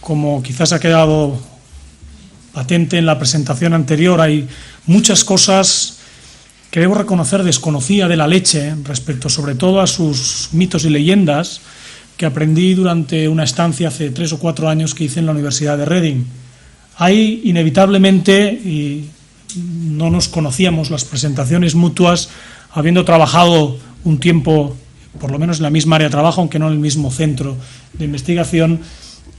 como quizás ha quedado patente en la presentación anterior, hay muchas cosas que debo reconocer desconocía de la leche respecto sobre todo a sus mitos y leyendas que aprendí durante una estancia hace 3 o 4 años que hice en la Universidad de Reading. Hay inevitablemente, y no nos conocíamos las presentaciones mutuas, habiendo trabajado un tiempo, por lo menos en la misma área de trabajo, aunque no en el mismo centro de investigación,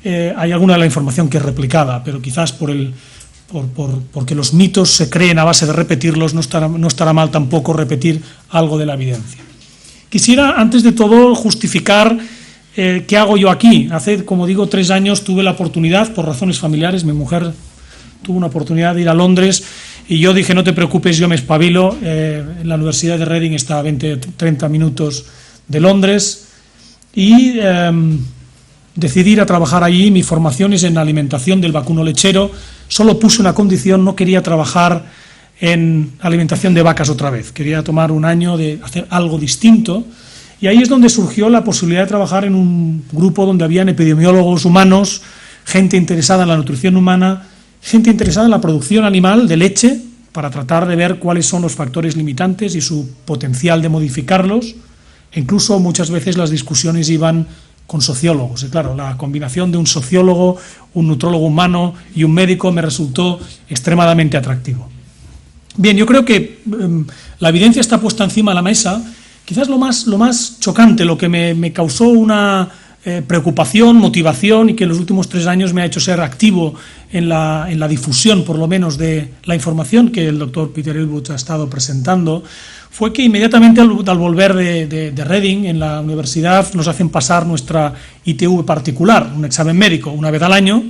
hay alguna de la información que es replicada, pero quizás porque los mitos se creen a base de repetirlos, no estará mal tampoco repetir algo de la evidencia. Quisiera, antes de todo, justificar qué hago yo aquí. Hace, como digo, 3 años tuve la oportunidad, por razones familiares, mi mujer tuvo una oportunidad de ir a Londres y yo dije, no te preocupes, yo me espabilo. En la Universidad de Reading está a 20-30 minutos de Londres y decidí ir a trabajar allí. Mi formación es en alimentación del vacuno lechero. Solo puse una condición, no quería trabajar en alimentación de vacas otra vez. Quería tomar un año de hacer algo distinto. Y ahí es donde surgió la posibilidad de trabajar en un grupo donde habían epidemiólogos humanos, gente interesada en la nutrición humana, gente interesada en la producción animal de leche, para tratar de ver cuáles son los factores limitantes y su potencial de modificarlos. E incluso muchas veces las discusiones iban con sociólogos. Y claro, la combinación de un sociólogo, un nutrólogo humano y un médico me resultó extremadamente atractivo. Bien, yo creo que la evidencia está puesta encima de la mesa. Quizás lo más chocante, lo que me causó una preocupación, motivación y que en los últimos 3 años me ha hecho ser activo en la difusión, por lo menos, de la información que el doctor Peter Elwood ha estado presentando, fue que inmediatamente al volver de Reading, en la universidad, nos hacen pasar nuestra ITV particular, un examen médico, una vez al año,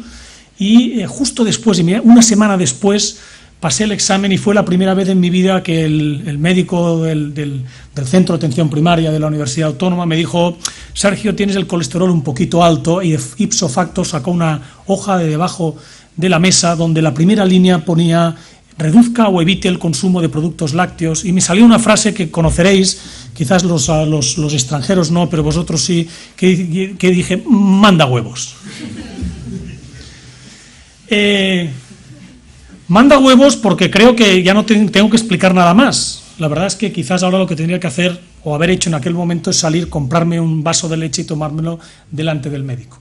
y justo después, una semana después, pasé el examen y fue la primera vez en mi vida que el médico del Centro de Atención Primaria de la Universidad Autónoma me dijo: Sergio, tienes el colesterol un poquito alto, y de ipso facto sacó una hoja de debajo de la mesa donde la primera línea ponía: reduzca o evite el consumo de productos lácteos, y me salió una frase que conoceréis, quizás los extranjeros no, pero vosotros sí, que dije: manda huevos. Manda huevos porque creo que ya no tengo que explicar nada más. La verdad es que quizás ahora lo que tendría que hacer o haber hecho en aquel momento es salir, comprarme un vaso de leche y tomármelo delante del médico.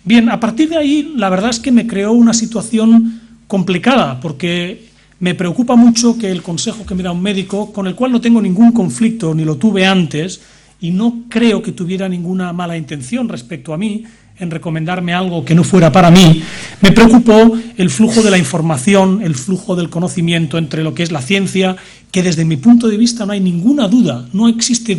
Bien, a partir de ahí la verdad es que me creó una situación complicada, porque me preocupa mucho que el consejo que me da un médico, con el cual no tengo ningún conflicto ni lo tuve antes, y no creo que tuviera ninguna mala intención respecto a mí en recomendarme algo que no fuera para mí, me preocupó el flujo de la información, el flujo del conocimiento entre lo que es la ciencia, que desde mi punto de vista no hay ninguna duda, no existe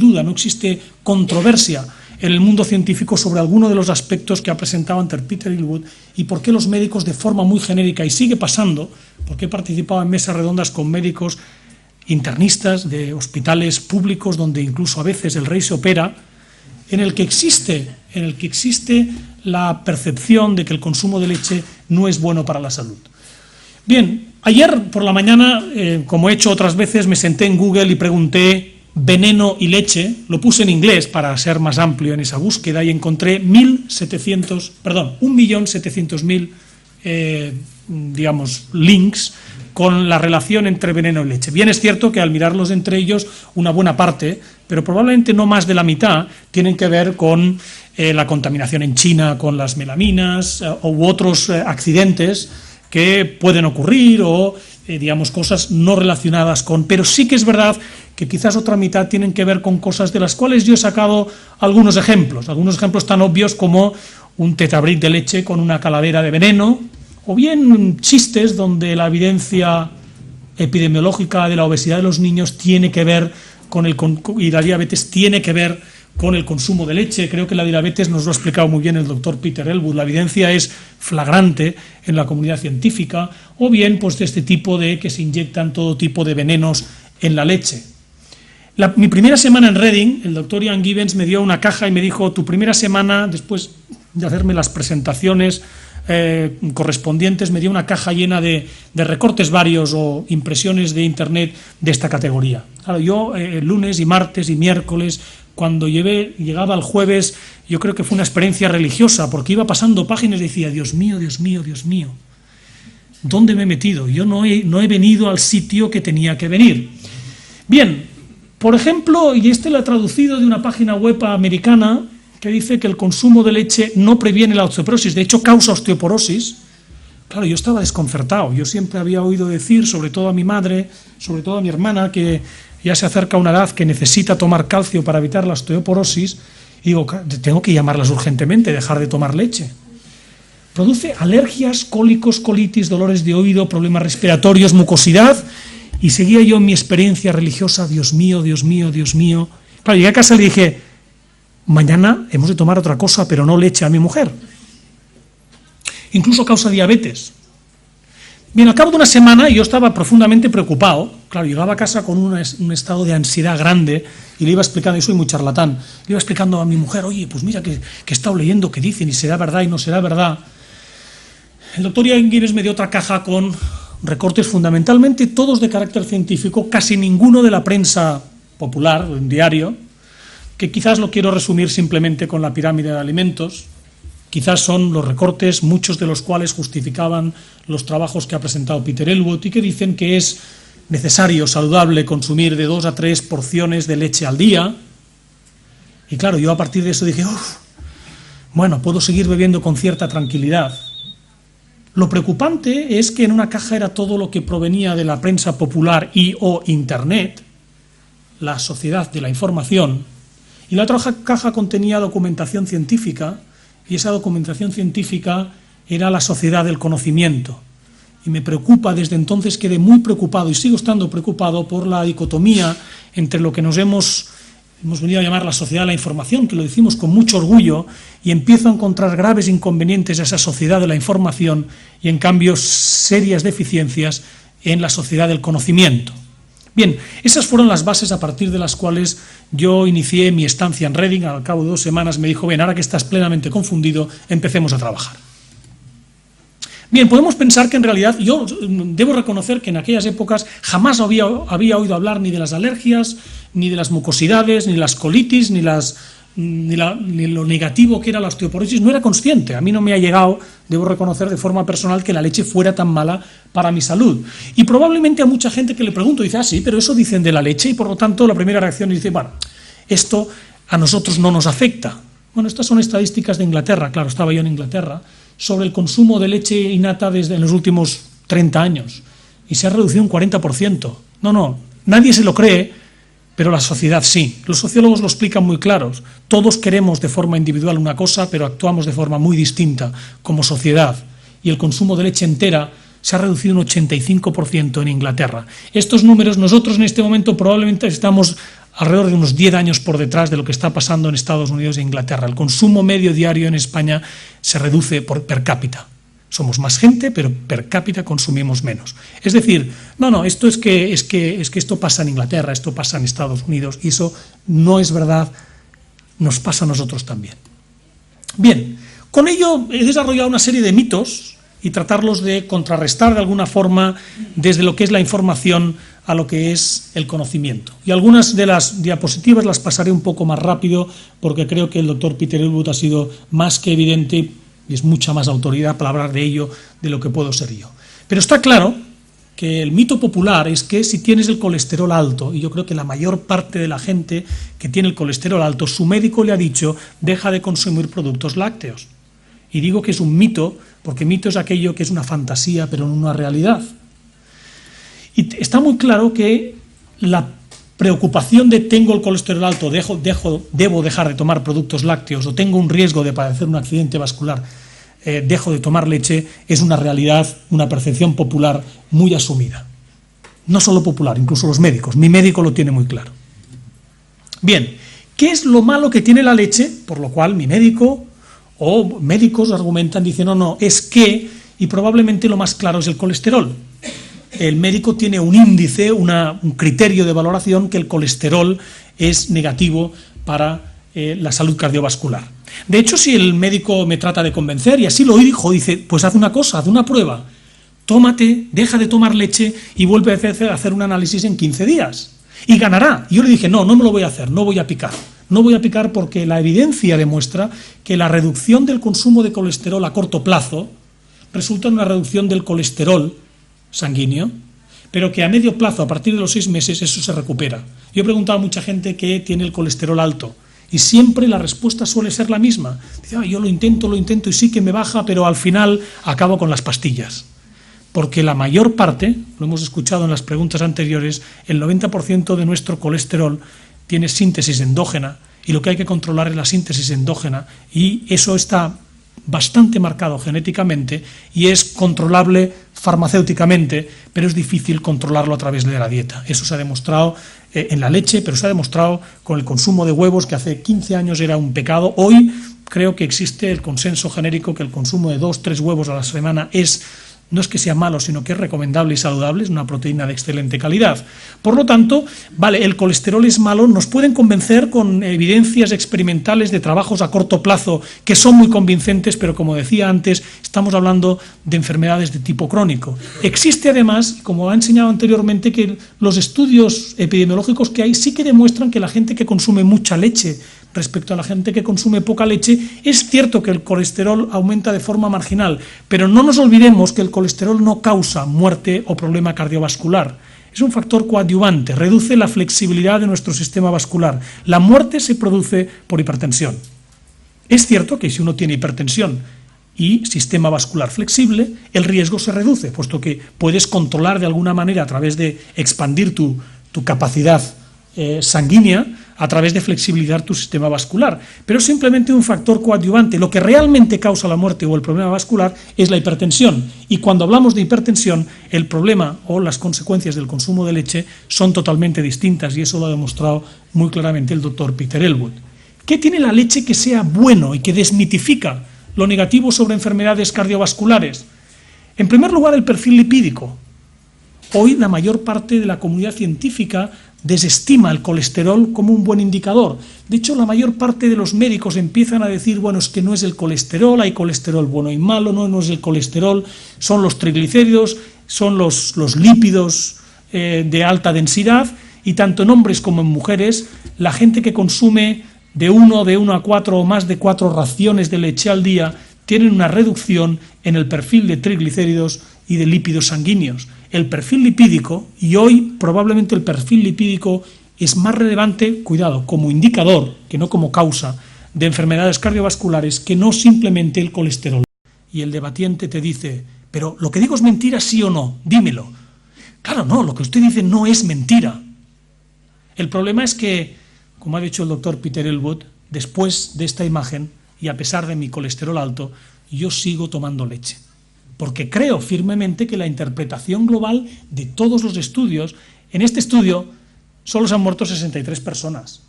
controversia en el mundo científico sobre alguno de los aspectos que ha presentado ante Peter Elwood, y por qué los médicos de forma muy genérica, y sigue pasando, porque he participado en mesas redondas con médicos internistas de hospitales públicos donde incluso a veces el rey se opera, en el que existe la percepción de que el consumo de leche no es bueno para la salud. Bien, ayer por la mañana, como he hecho otras veces, me senté en Google y pregunté veneno y leche, lo puse en inglés para ser más amplio en esa búsqueda y encontré 1.700.000 links con la relación entre veneno y leche. Bien, es cierto que al mirarlos entre ellos, una buena parte, pero probablemente no más de la mitad, tienen que ver con la contaminación en China con las melaminas u otros accidentes que pueden ocurrir o, cosas no relacionadas con... Pero sí que es verdad que quizás otra mitad tienen que ver con cosas de las cuales yo he sacado algunos ejemplos tan obvios como un tetabric de leche con una calavera de veneno, o bien chistes donde la evidencia epidemiológica de la obesidad de los niños tiene que ver y la diabetes tiene que ver con el consumo de leche. Creo que la diabetes nos lo ha explicado muy bien el doctor Peter Elwood. La evidencia es flagrante en la comunidad científica, o bien pues de este tipo de que se inyectan todo tipo de venenos en la leche. Mi primera semana en Reading, el doctor Ian Gibbons me dio una caja y me dijo: tu primera semana, después de hacerme las presentaciones correspondientes, me dio una caja llena de recortes varios o impresiones de internet de esta categoría. Claro, yo lunes y martes y miércoles, cuando llegaba el jueves, yo creo que fue una experiencia religiosa, porque iba pasando páginas y decía, Dios mío, Dios mío, Dios mío, ¿dónde me he metido? Yo no he venido al sitio que tenía que venir. Bien, por ejemplo, y lo he traducido de una página web americana, que dice que el consumo de leche no previene la osteoporosis, de hecho causa osteoporosis. Claro, yo estaba desconcertado, yo siempre había oído decir, sobre todo a mi madre, sobre todo a mi hermana, que ya se acerca a una edad que necesita tomar calcio para evitar la osteoporosis, y digo, tengo que llamarlas urgentemente, dejar de tomar leche. Produce alergias, cólicos, colitis, dolores de oído, problemas respiratorios, mucosidad, y seguía yo en mi experiencia religiosa, Dios mío, Dios mío, Dios mío. Claro, llegué a casa y le dije, mañana hemos de tomar otra cosa, pero no leche a mi mujer. Incluso causa diabetes. Bien, al cabo de una semana yo estaba profundamente preocupado. Claro, llegaba a casa con un estado de ansiedad grande y le iba explicando, yo soy muy charlatán, le iba explicando a mi mujer, oye, pues mira que he estado leyendo que dicen y será verdad y no será verdad. El doctor Ian Gibbs me dio otra caja con recortes fundamentalmente todos de carácter científico, casi ninguno de la prensa popular, en diario, que quizás lo quiero resumir simplemente con la pirámide de alimentos. Quizás son los recortes, muchos de los cuales justificaban los trabajos que ha presentado Peter Elwood y que dicen que es necesario, saludable, consumir de 2 a 3 porciones de leche al día. Y claro, yo a partir de eso dije, bueno, puedo seguir bebiendo con cierta tranquilidad. Lo preocupante es que en una caja era todo lo que provenía de la prensa popular y o Internet, la sociedad de la información, y la otra caja contenía documentación científica, y esa documentación científica era la sociedad del conocimiento. Y me preocupa, desde entonces quedé muy preocupado, y sigo estando preocupado por la dicotomía entre lo que nos hemos venido a llamar la sociedad de la información, que lo decimos con mucho orgullo, y empiezo a encontrar graves inconvenientes a esa sociedad de la información, y en cambio serias deficiencias en la sociedad del conocimiento. Bien, esas fueron las bases a partir de las cuales yo inicié mi estancia en Reading. Al cabo de 2 semanas me dijo, bien, ahora que estás plenamente confundido, empecemos a trabajar. Bien, podemos pensar que en realidad, yo debo reconocer que en aquellas épocas jamás había oído hablar ni de las alergias, ni de las mucosidades, ni las colitis, ni lo negativo que era la osteoporosis. No era consciente, a mí no me ha llegado, debo reconocer de forma personal, que la leche fuera tan mala para mi salud. Y probablemente a mucha gente que le pregunto, dice, sí, pero eso dicen de la leche, y por lo tanto la primera reacción dice, bueno, esto a nosotros no nos afecta. Bueno, estas son estadísticas de Inglaterra, claro, estaba yo en Inglaterra, sobre el consumo de leche innata desde en los últimos 30 años, y se ha reducido un 40%. No, nadie se lo cree, pero la sociedad sí. Los sociólogos lo explican muy claros. Todos queremos de forma individual una cosa, pero actuamos de forma muy distinta como sociedad. Y el consumo de leche entera se ha reducido un 85% en Inglaterra. Estos números, nosotros en este momento probablemente estamos alrededor de unos 10 años por detrás de lo que está pasando en Estados Unidos e Inglaterra. El consumo medio diario en España se reduce per cápita. Somos más gente, pero per cápita consumimos menos. Es decir, esto es que esto pasa en Inglaterra, esto pasa en Estados Unidos, y eso no es verdad, nos pasa a nosotros también. Bien, con ello he desarrollado una serie de mitos y tratarlos de contrarrestar de alguna forma desde lo que es la información a lo que es el conocimiento. Y algunas de las diapositivas las pasaré un poco más rápido porque creo que el doctor Peter Elwood ha sido más que evidente y es mucha más autoridad para hablar de ello de lo que puedo ser yo. Pero está claro que el mito popular es que si tienes el colesterol alto, y yo creo que la mayor parte de la gente que tiene el colesterol alto, su médico le ha dicho, deja de consumir productos lácteos. Y digo que es un mito, porque mito es aquello que es una fantasía, pero no una realidad. Y está muy claro que la preocupación de tengo el colesterol alto, debo dejar de tomar productos lácteos, o tengo un riesgo de padecer un accidente vascular, dejo de tomar leche, es una realidad, una percepción popular muy asumida. No solo popular, incluso los médicos. Mi médico lo tiene muy claro. Bien, ¿qué es lo malo que tiene la leche? Por lo cual mi médico o médicos argumentan, dicen, no, es que, y probablemente lo más claro es el colesterol. El médico tiene un índice, un criterio de valoración que el colesterol es negativo para la salud cardiovascular. De hecho, si el médico me trata de convencer, y así lo dijo, dice, pues haz una cosa, haz una prueba, tómate, deja de tomar leche y vuelve a hacer un análisis en 15 días. Y ganará. Y yo le dije, no me lo voy a hacer, no voy a picar. No voy a picar porque la evidencia demuestra que la reducción del consumo de colesterol a corto plazo resulta en una reducción del colesterol sanguíneo, pero que a medio plazo, a partir de los 6 meses, eso se recupera. Yo he preguntado a mucha gente que tiene el colesterol alto y siempre la respuesta suele ser la misma. Dice, yo lo intento y sí que me baja, pero al final acabo con las pastillas. Porque la mayor parte, lo hemos escuchado en las preguntas anteriores, el 90% de nuestro colesterol tiene síntesis endógena y lo que hay que controlar es la síntesis endógena y eso está bastante marcado genéticamente y es controlable farmacéuticamente, pero es difícil controlarlo a través de la dieta. Eso se ha demostrado en la leche, pero se ha demostrado con el consumo de huevos, que hace 15 años era un pecado. Hoy creo que existe el consenso genérico que el consumo de 2-3 huevos a la semana no es que sea malo, sino que es recomendable y saludable, es una proteína de excelente calidad. Por lo tanto, vale, el colesterol es malo, nos pueden convencer con evidencias experimentales de trabajos a corto plazo que son muy convincentes, pero como decía antes, estamos hablando de enfermedades de tipo crónico. Existe además, como ha enseñado anteriormente, que los estudios epidemiológicos que hay sí que demuestran que la gente que consume mucha leche respecto a la gente que consume poca leche, es cierto que el colesterol aumenta de forma marginal, pero no nos olvidemos que el colesterol no causa muerte o problema cardiovascular. Es un factor coadyuvante, reduce la flexibilidad de nuestro sistema vascular. La muerte se produce por hipertensión. Es cierto que si uno tiene hipertensión y sistema vascular flexible, el riesgo se reduce, puesto que puedes controlar de alguna manera a través de expandir tu capacidad sanguínea, a través de flexibilizar tu sistema vascular, pero es simplemente un factor coadyuvante. Lo que realmente causa la muerte o el problema vascular es la hipertensión, y cuando hablamos de hipertensión, el problema o las consecuencias del consumo de leche son totalmente distintas, y eso lo ha demostrado muy claramente el doctor Peter Elwood. ¿Qué tiene la leche que sea bueno y que desmitifica lo negativo sobre enfermedades cardiovasculares? En primer lugar, el perfil lipídico. Hoy la mayor parte de la comunidad científica desestima el colesterol como un buen indicador. De hecho, la mayor parte de los médicos empiezan a decir, bueno, es que no es el colesterol, hay colesterol bueno y malo, no es el colesterol, son los triglicéridos, son los lípidos de alta densidad, y tanto en hombres como en mujeres, la gente que consume de 1 a 4 o más de 4 raciones de leche al día tienen una reducción en el perfil de triglicéridos y de lípidos sanguíneos. El perfil lipídico, y hoy probablemente el perfil lipídico es más relevante, cuidado, como indicador, que no como causa, de enfermedades cardiovasculares, que no simplemente el colesterol. Y el debatiente te dice, pero lo que digo es mentira, sí o no, dímelo. Claro, no, lo que usted dice no es mentira. El problema es que, como ha dicho el doctor Peter Elwood, después de esta imagen, y a pesar de mi colesterol alto, yo sigo tomando leche. Porque creo firmemente que la interpretación global de todos los estudios, en este estudio solo se han muerto 63 personas.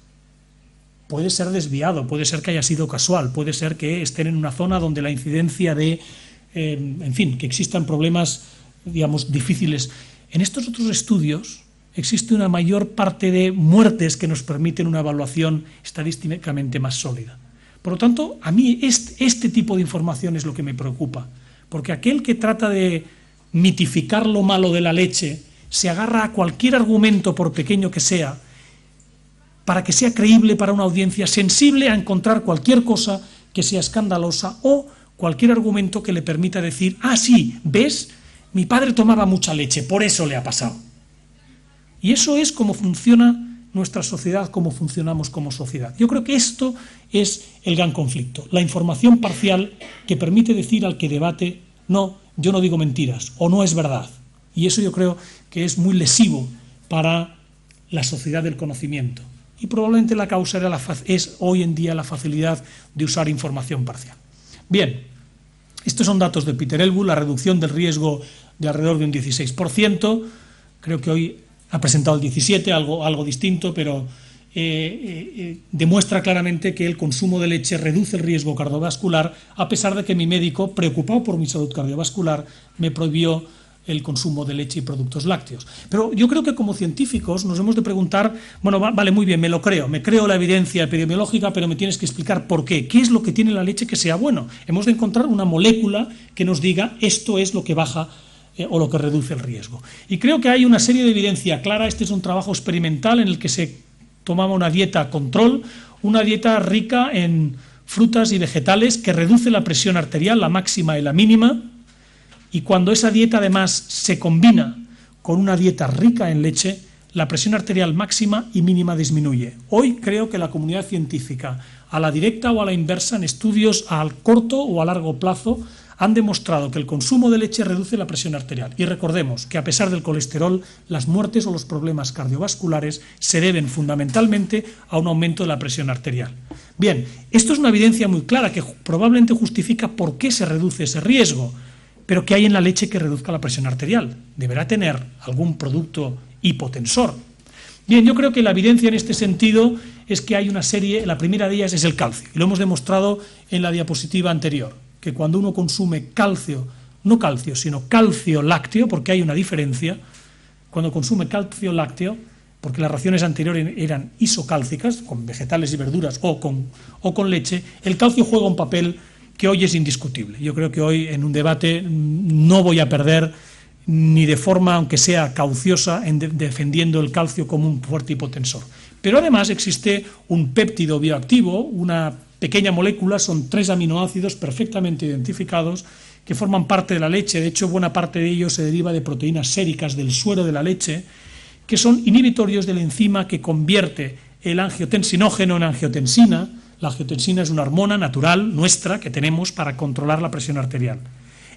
Puede ser desviado, puede ser que haya sido casual, puede ser que estén en una zona donde la incidencia de, que existan problemas, digamos, difíciles. En estos otros estudios existe una mayor parte de muertes que nos permiten una evaluación estadísticamente más sólida. Por lo tanto, a mí este tipo de información es lo que me preocupa. Porque aquel que trata de mitificar lo malo de la leche se agarra a cualquier argumento, por pequeño que sea, para que sea creíble para una audiencia sensible a encontrar cualquier cosa que sea escandalosa o cualquier argumento que le permita decir, sí, ¿ves? Mi padre tomaba mucha leche, por eso le ha pasado. Y eso es como funciona nuestra sociedad, cómo funcionamos como sociedad. Yo creo que esto es el gran conflicto, la información parcial que permite decir al que debate, no, yo no digo mentiras, o no es verdad. Y eso yo creo que es muy lesivo para la sociedad del conocimiento. Y probablemente la causa es hoy en día la facilidad de usar información parcial. Bien, estos son datos de Peter Elwood, la reducción del riesgo de alrededor de un 16%, creo que hoy ha presentado el 17%, algo distinto, pero demuestra claramente que el consumo de leche reduce el riesgo cardiovascular, a pesar de que mi médico, preocupado por mi salud cardiovascular, me prohibió el consumo de leche y productos lácteos. Pero yo creo que como científicos nos hemos de preguntar, bueno, vale, muy bien, me creo la evidencia epidemiológica, pero me tienes que explicar por qué. ¿Qué es lo que tiene la leche que sea bueno? Hemos de encontrar una molécula que nos diga esto es lo que baja o lo que reduce el riesgo. Y creo que hay una serie de evidencia clara. Este es un trabajo experimental en el que se tomaba una dieta control, una dieta rica en frutas y vegetales que reduce la presión arterial, la máxima y la mínima, y cuando esa dieta además se combina con una dieta rica en leche, la presión arterial máxima y mínima disminuye. Hoy creo que la comunidad científica, a la directa o a la inversa, en estudios a corto o a largo plazo, han demostrado que el consumo de leche reduce la presión arterial. Y recordemos que a pesar del colesterol, las muertes o los problemas cardiovasculares se deben fundamentalmente a un aumento de la presión arterial. Bien, esto es una evidencia muy clara que probablemente justifica por qué se reduce ese riesgo. Pero ¿qué hay en la leche que reduzca la presión arterial? Deberá tener algún producto hipotensor. Bien, yo creo que la evidencia en este sentido es que hay una serie, la primera de ellas es el calcio, y lo hemos demostrado en la diapositiva anterior, que cuando uno consume calcio, no calcio, sino calcio lácteo, porque hay una diferencia, cuando consume calcio lácteo, porque las raciones anteriores eran isocálcicas, con vegetales y verduras o con leche, el calcio juega un papel que hoy es indiscutible. Yo creo que hoy en un debate no voy a perder ni de forma, aunque sea cauciosa, defendiendo el calcio como un fuerte hipotensor. Pero además existe un péptido bioactivo, una pequeña molécula, son 3 aminoácidos perfectamente identificados que forman parte de la leche. De hecho, buena parte de ellos se deriva de proteínas séricas del suero de la leche, que son inhibitorios de la enzima que convierte el angiotensinógeno en angiotensina. La angiotensina es una hormona natural nuestra que tenemos para controlar la presión arterial.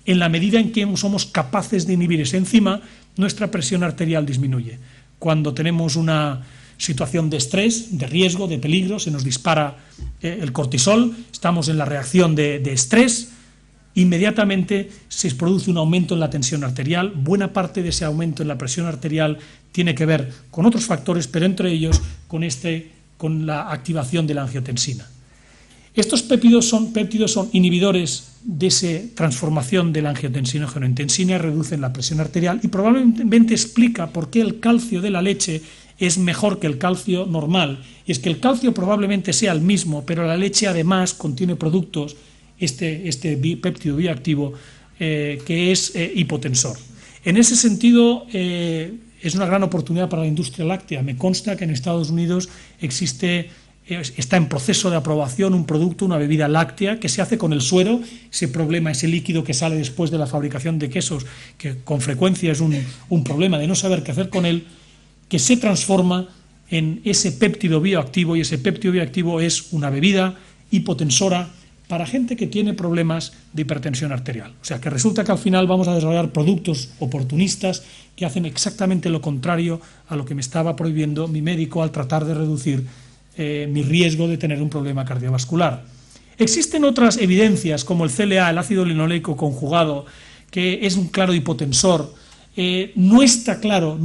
En la medida en que somos capaces de inhibir esa enzima, nuestra presión arterial disminuye. Cuando tenemos una situación de estrés, de riesgo, de peligro, se nos dispara el cortisol, estamos en la reacción de estrés, inmediatamente se produce un aumento en la tensión arterial. Buena parte de ese aumento en la presión arterial tiene que ver con otros factores, pero entre ellos con la activación de la angiotensina. Estos péptidos son inhibidores de esa transformación del angiotensinógeno en tensina y reducen la presión arterial, y probablemente explica por qué el calcio de la leche es mejor que el calcio normal. Y es que el calcio probablemente sea el mismo, pero la leche además contiene productos, este péptido bioactivo, que es hipotensor. En ese sentido, es una gran oportunidad para la industria láctea. Me consta que en Estados Unidos está en proceso de aprobación un producto, una bebida láctea, que se hace con el suero, ese problema, ese líquido que sale después de la fabricación de quesos, que con frecuencia es un problema de no saber qué hacer con él, que se transforma en ese péptido bioactivo, y ese péptido bioactivo es una bebida hipotensora para gente que tiene problemas de hipertensión arterial. O sea, que resulta que al final vamos a desarrollar productos oportunistas que hacen exactamente lo contrario a lo que me estaba prohibiendo mi médico al tratar de reducir mi riesgo de tener un problema cardiovascular. Existen otras evidencias, como el CLA, el ácido linoleico conjugado, que es un claro hipotensor. No está claro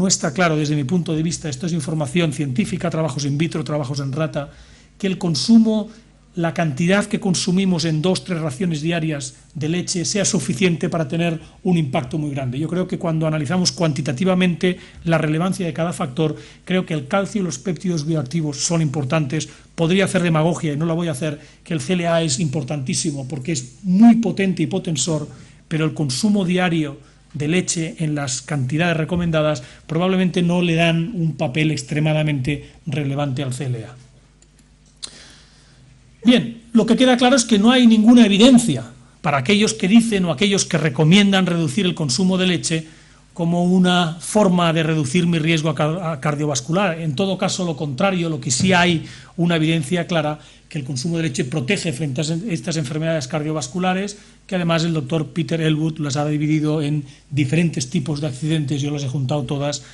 desde mi punto de vista, esto es información científica, trabajos in vitro, trabajos en rata, que el consumo, la cantidad que consumimos en 2-3 raciones diarias de leche sea suficiente para tener un impacto muy grande. Yo creo que cuando analizamos cuantitativamente la relevancia de cada factor, creo que el calcio y los péptidos bioactivos son importantes. Podría hacer demagogia, y no la voy a hacer, que el CLA es importantísimo porque es muy potente hipotensor, pero el consumo diario de leche en las cantidades recomendadas probablemente no le dan un papel extremadamente relevante al CLA. Bien, lo que queda claro es que no hay ninguna evidencia para aquellos que dicen o aquellos que recomiendan reducir el consumo de leche como una forma de reducir mi riesgo cardiovascular. En todo caso, lo contrario, lo que sí hay una evidencia clara, que el consumo de leche protege frente a estas enfermedades cardiovasculares, que además el doctor Peter Elwood las ha dividido en diferentes tipos de accidentes. Yo las he juntado todas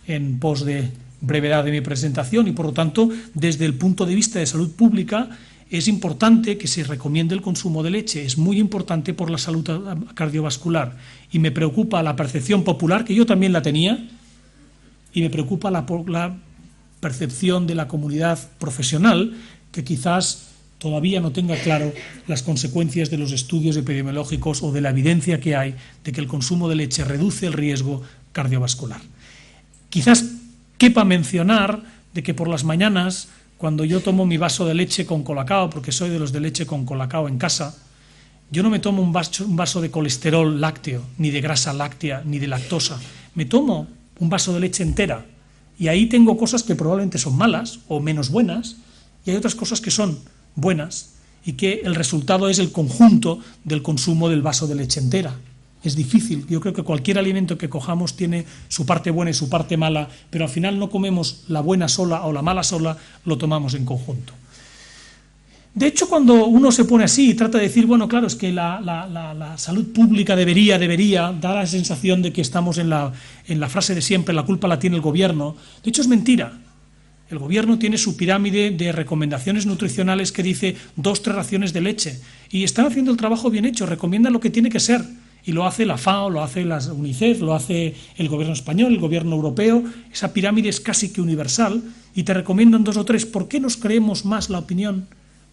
en pos de brevedad de mi presentación, y por lo tanto, desde el punto de vista de salud pública, es importante que se recomiende el consumo de leche, es muy importante por la salud cardiovascular, y me preocupa la percepción popular, que yo también la tenía, y me preocupa la percepción de la comunidad profesional, que quizás todavía no tenga claro las consecuencias de los estudios epidemiológicos o de la evidencia que hay de que el consumo de leche reduce el riesgo cardiovascular. Quizás quepa mencionar de que por las mañanas, cuando yo tomo mi vaso de leche con colacao, porque soy de los de leche con colacao en casa, yo no me tomo un vaso de colesterol lácteo, ni de grasa láctea, ni de lactosa. Me tomo un vaso de leche entera. Y ahí tengo cosas que probablemente son malas o menos buenas, y hay otras cosas que son buenas, y que el resultado es el conjunto del consumo del vaso de leche entera. Es difícil, yo creo que cualquier alimento que cojamos tiene su parte buena y su parte mala, pero al final no comemos la buena sola o la mala sola, lo tomamos en conjunto. De hecho, cuando uno se pone así y trata de decir, bueno, claro, es que la salud pública debería, da la sensación de que estamos en la frase de siempre, la culpa la tiene el gobierno. De hecho, es mentira. El gobierno tiene su pirámide de recomendaciones nutricionales que dice 2-3 raciones de leche. Y están haciendo el trabajo bien hecho, recomiendan lo que tiene que ser. Y lo hace la FAO, lo hace la UNICEF, lo hace el gobierno español, el gobierno europeo. Esa pirámide es casi que universal y te recomiendan 2 o 3. ¿Por qué nos creemos más la opinión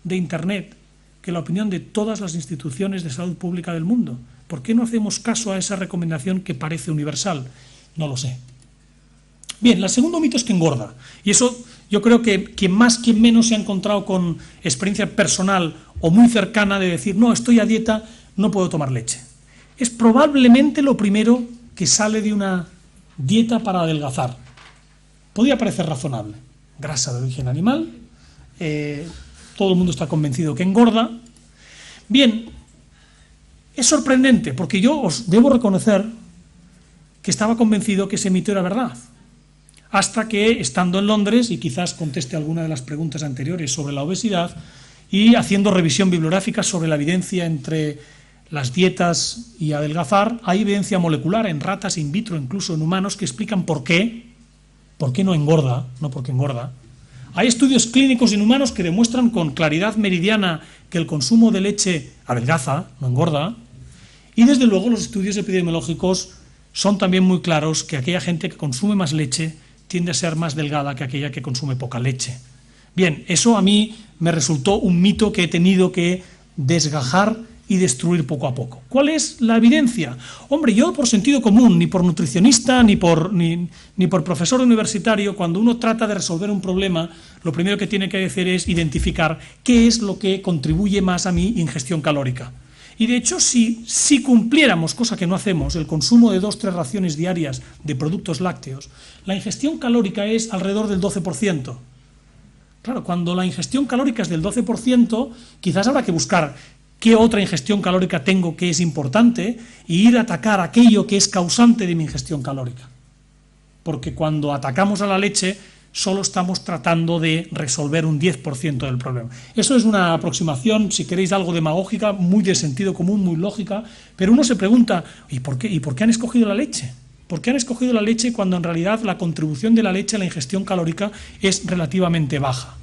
de Internet que la opinión de todas las instituciones de salud pública del mundo? ¿Por qué no hacemos caso a esa recomendación que parece universal? No lo sé. Bien, el segundo mito es que engorda. Y eso yo creo que quien más, quien menos se ha encontrado con experiencia personal o muy cercana de decir, no, estoy a dieta, no puedo tomar leche. Es probablemente lo primero que sale de una dieta para adelgazar. Podría parecer razonable. Grasa de origen animal, todo el mundo está convencido que engorda. Bien, es sorprendente, porque yo os debo reconocer que estaba convencido que ese mito era verdad. Hasta que, estando en Londres, y quizás conteste alguna de las preguntas anteriores sobre la obesidad, y haciendo revisión bibliográfica sobre la evidencia entre las dietas y adelgazar, hay evidencia molecular en ratas in vitro, incluso en humanos, que explican por qué no engorda, no porque engorda. Hay estudios clínicos en humanos que demuestran con claridad meridiana que el consumo de leche adelgaza, no engorda, y desde luego los estudios epidemiológicos son también muy claros que aquella gente que consume más leche tiende a ser más delgada que aquella que consume poca leche. Bien, eso a mí me resultó un mito que he tenido que desgajar y destruir poco a poco. ¿Cuál es la evidencia? Hombre, yo por sentido común, ni por nutricionista, ni por profesor universitario, cuando uno trata de resolver un problema, lo primero que tiene que hacer es identificar qué es lo que contribuye más a mi ingestión calórica. Y de hecho, si cumpliéramos, cosa que no hacemos, el consumo de 2-3 raciones diarias de productos lácteos, la ingestión calórica es alrededor del 12%. Claro, cuando la ingestión calórica es del 12%, quizás habrá que buscar qué otra ingestión calórica tengo que es importante y ir a atacar aquello que es causante de mi ingestión calórica. Porque cuando atacamos a la leche, solo estamos tratando de resolver un 10% del problema. Eso es una aproximación, si queréis, algo demagógica, muy de sentido común, muy lógica, pero uno se pregunta, ¿y por qué han escogido la leche? ¿Por qué han escogido la leche cuando en realidad la contribución de la leche a la ingestión calórica es relativamente baja?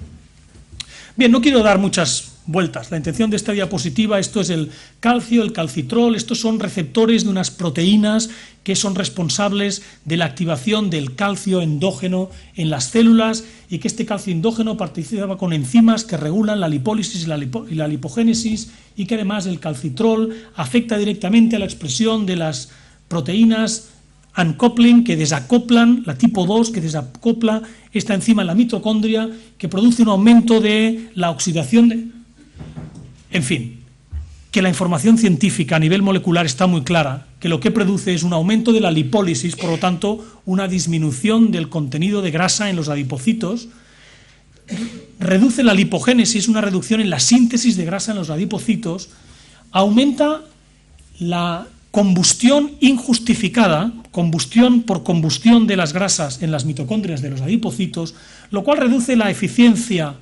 Bien, no quiero dar muchas vueltas. La intención de esta diapositiva, esto es el calcio, el calcitrol, estos son receptores de unas proteínas que son responsables de la activación del calcio endógeno en las células y que este calcio endógeno participa con enzimas que regulan la lipólisis y la lipogénesis y que además el calcitrol afecta directamente a la expresión de las proteínas uncoupling, que desacoplan, la tipo 2, que desacopla esta enzima en la mitocondria, que produce un aumento de la oxidación. En fin, que la información científica a nivel molecular está muy clara, que lo que produce es un aumento de la lipólisis, por lo tanto, una disminución del contenido de grasa en los adipocitos, reduce la lipogénesis, una reducción en la síntesis de grasa en los adipocitos, aumenta la combustión injustificada, combustión por combustión de las grasas en las mitocondrias de los adipocitos, lo cual reduce la eficiencia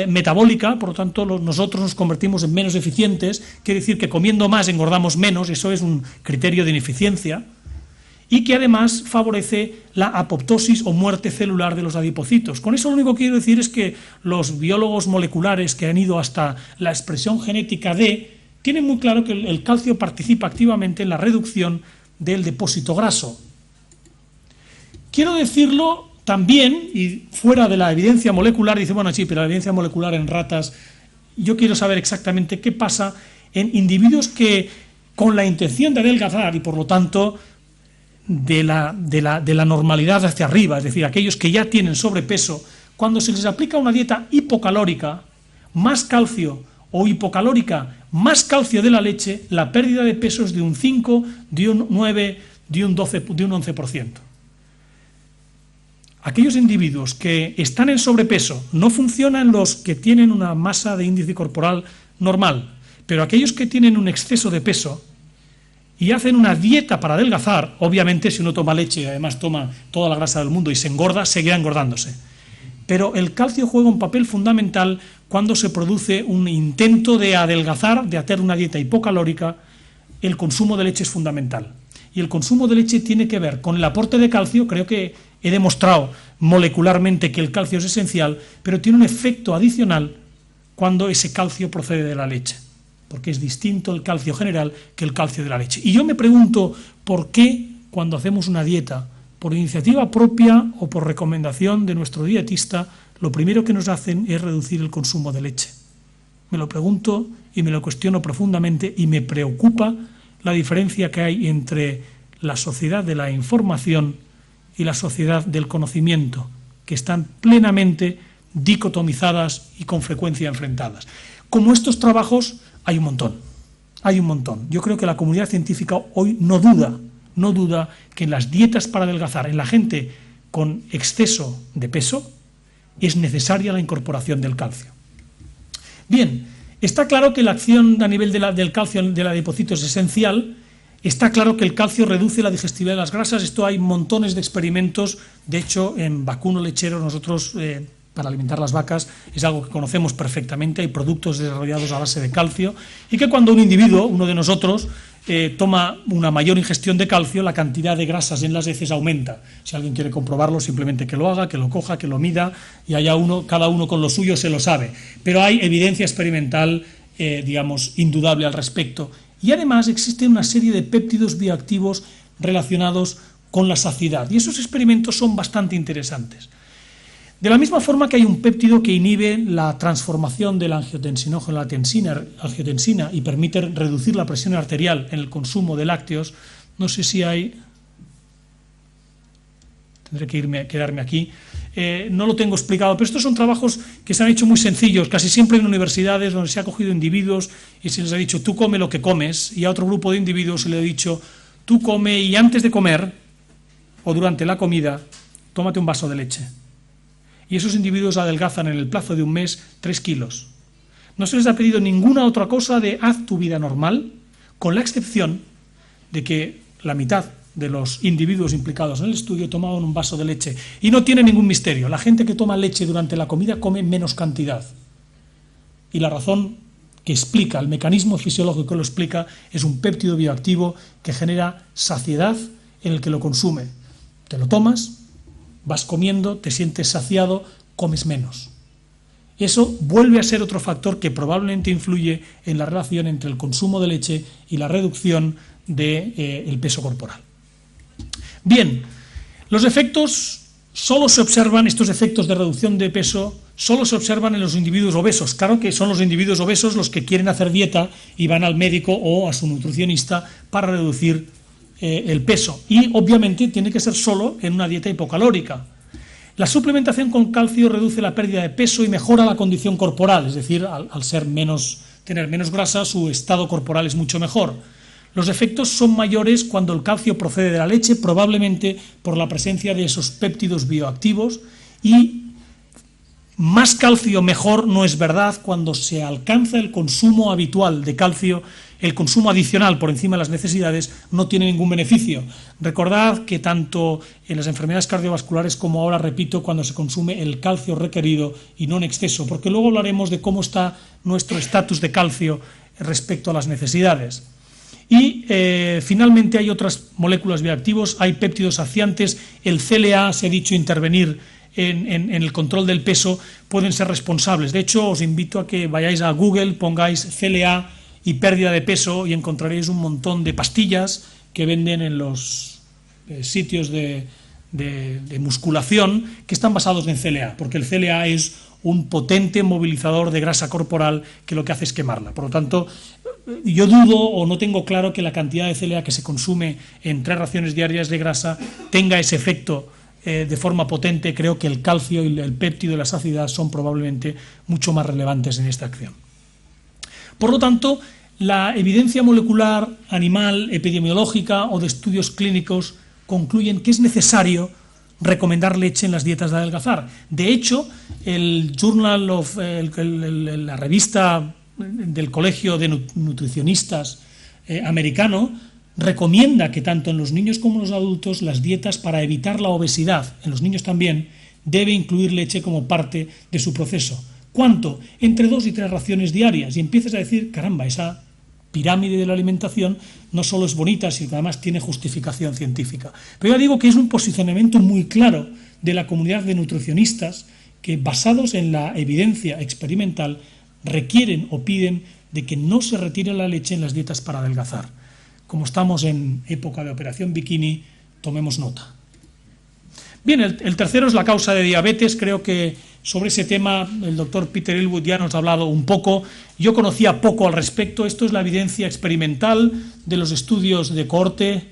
metabólica, por lo tanto nosotros nos convertimos en menos eficientes, quiere decir que comiendo más engordamos menos, eso es un criterio de ineficiencia, y que además favorece la apoptosis o muerte celular de los adipocitos. Con eso lo único que quiero decir es que los biólogos moleculares que han ido hasta la expresión genética D tienen muy claro que el calcio participa activamente en la reducción del depósito graso. Quiero decirlo también, y fuera de la evidencia molecular, dice, bueno, sí, pero la evidencia molecular en ratas yo quiero saber exactamente qué pasa en individuos que con la intención de adelgazar y por lo tanto de la normalidad hacia arriba, es decir, aquellos que ya tienen sobrepeso, cuando se les aplica una dieta hipocalórica, más calcio o hipocalórica, más calcio de la leche, la pérdida de peso es de un 5, de un 9, de un 12, de un 11%. Aquellos individuos que están en sobrepeso no funcionan los que tienen una masa de índice corporal normal, pero aquellos que tienen un exceso de peso y hacen una dieta para adelgazar, obviamente si uno toma leche y además toma toda la grasa del mundo y se engorda, seguirá engordándose. Pero el calcio juega un papel fundamental cuando se produce un intento de adelgazar, de hacer una dieta hipocalórica. El consumo de leche es fundamental. Y el consumo de leche tiene que ver con el aporte de calcio. Creo que he demostrado molecularmente que el calcio es esencial, pero tiene un efecto adicional cuando ese calcio procede de la leche, porque es distinto el calcio general que el calcio de la leche. Y yo me pregunto por qué cuando hacemos una dieta, por iniciativa propia o por recomendación de nuestro dietista, lo primero que nos hacen es reducir el consumo de leche. Me lo pregunto y me lo cuestiono profundamente y me preocupa la diferencia que hay entre la sociedad de la información y la sociedad del conocimiento, que están plenamente dicotomizadas y con frecuencia enfrentadas. Como estos trabajos hay un montón. Yo creo que la comunidad científica hoy no duda que en las dietas para adelgazar, en la gente con exceso de peso, es necesaria la incorporación del calcio. Bien, está claro que la acción a nivel del calcio del adipocito es esencial. Está claro que el calcio reduce la digestibilidad de las grasas. Esto hay montones de experimentos. De hecho, en vacuno lechero nosotros, para alimentar las vacas, es algo que conocemos perfectamente. Hay productos desarrollados a base de calcio y que cuando un individuo, uno de nosotros, toma una mayor ingestión de calcio, la cantidad de grasas en las heces aumenta. Si alguien quiere comprobarlo, simplemente que lo haga, que lo coja, que lo mida, y cada uno con lo suyo se lo sabe. Pero hay evidencia experimental, indudable al respecto. Y además existe una serie de péptidos bioactivos relacionados con la saciedad. Y esos experimentos son bastante interesantes. De la misma forma que hay un péptido que inhibe la transformación de la angiotensinógeno a la angiotensina y permite reducir la presión arterial en el consumo de lácteos, no sé si hay... Tendré que quedarme aquí. No lo tengo explicado, pero estos son trabajos que se han hecho muy sencillos, casi siempre en universidades donde se ha cogido individuos y se les ha dicho tú come lo que comes, y a otro grupo de individuos se le ha dicho tú come y antes de comer o durante la comida tómate un vaso de leche. Y esos individuos adelgazan en el plazo de un mes 3 kilos. No se les ha pedido ninguna otra cosa de haz tu vida normal, con la excepción de que la mitad de los individuos implicados en el estudio tomaban un vaso de leche. Y no tiene ningún misterio. La gente que toma leche durante la comida come menos cantidad. Y la razón que explica, el mecanismo fisiológico que lo explica, es un péptido bioactivo que genera saciedad en el que lo consume. Te lo tomas, vas comiendo, te sientes saciado, comes menos. Eso vuelve a ser otro factor que influye en la relación entre el consumo de leche y la reducción del peso corporal. Bien, los efectos estos efectos de reducción de peso, solo se observan en los individuos obesos. Claro que son los individuos obesos los que quieren hacer dieta y van al médico o a su nutricionista para reducir el peso. Y obviamente tiene que ser solo en una dieta hipocalórica. La suplementación con calcio reduce la pérdida de peso y mejora la condición corporal, es decir, al tener menos grasa, su estado corporal es mucho mejor. Los efectos son mayores cuando el calcio procede de la leche, probablemente por la presencia de esos péptidos bioactivos, y más calcio mejor no es verdad cuando se alcanza el consumo habitual de calcio. El consumo adicional por encima de las necesidades no tiene ningún beneficio. Recordad que tanto en las enfermedades cardiovasculares como ahora, repito, cuando se consume el calcio requerido y no en exceso, porque luego hablaremos de cómo está nuestro estatus de calcio respecto a las necesidades. Y finalmente hay otras moléculas bioactivas, hay péptidos saciantes, el CLA, se ha dicho intervenir en el control del peso, pueden ser responsables. De hecho, os invito a que vayáis a Google, pongáis CLA y pérdida de peso y encontraréis un montón de pastillas que venden en los sitios de de musculación que están basados en CLA, porque el CLA es un potente movilizador de grasa corporal que lo que hace es quemarla. Por lo tanto, yo dudo o no tengo claro que la cantidad de CLA que se consume en 3 raciones diarias de grasa tenga ese efecto de forma potente. Creo que el calcio y el péptido y la saciedad son probablemente mucho más relevantes en esta acción. Por lo tanto, la evidencia molecular, animal, epidemiológica o de estudios clínicos concluyen que es necesario recomendar leche en las dietas de adelgazar. De hecho, la revista del Colegio de Nutricionistas americano recomienda que tanto en los niños como en los adultos las dietas para evitar la obesidad, en los niños también, debe incluir leche como parte de su proceso. ¿Cuánto? Entre 2 y 3 raciones diarias. Y empiezas a decir, caramba, esa pirámide de la alimentación no solo es bonita, sino que además tiene justificación científica. Pero ya digo que es un posicionamiento muy claro de la comunidad de nutricionistas que, basados en la evidencia experimental, requieren o piden de que no se retire la leche en las dietas para adelgazar. Como estamos en época de operación bikini, tomemos nota. Bien, el tercero es la causa de diabetes. Creo que sobre ese tema el doctor Peter Elwood ya nos ha hablado un poco. Yo conocía poco al respecto. Esto es la evidencia experimental de los estudios de cohorte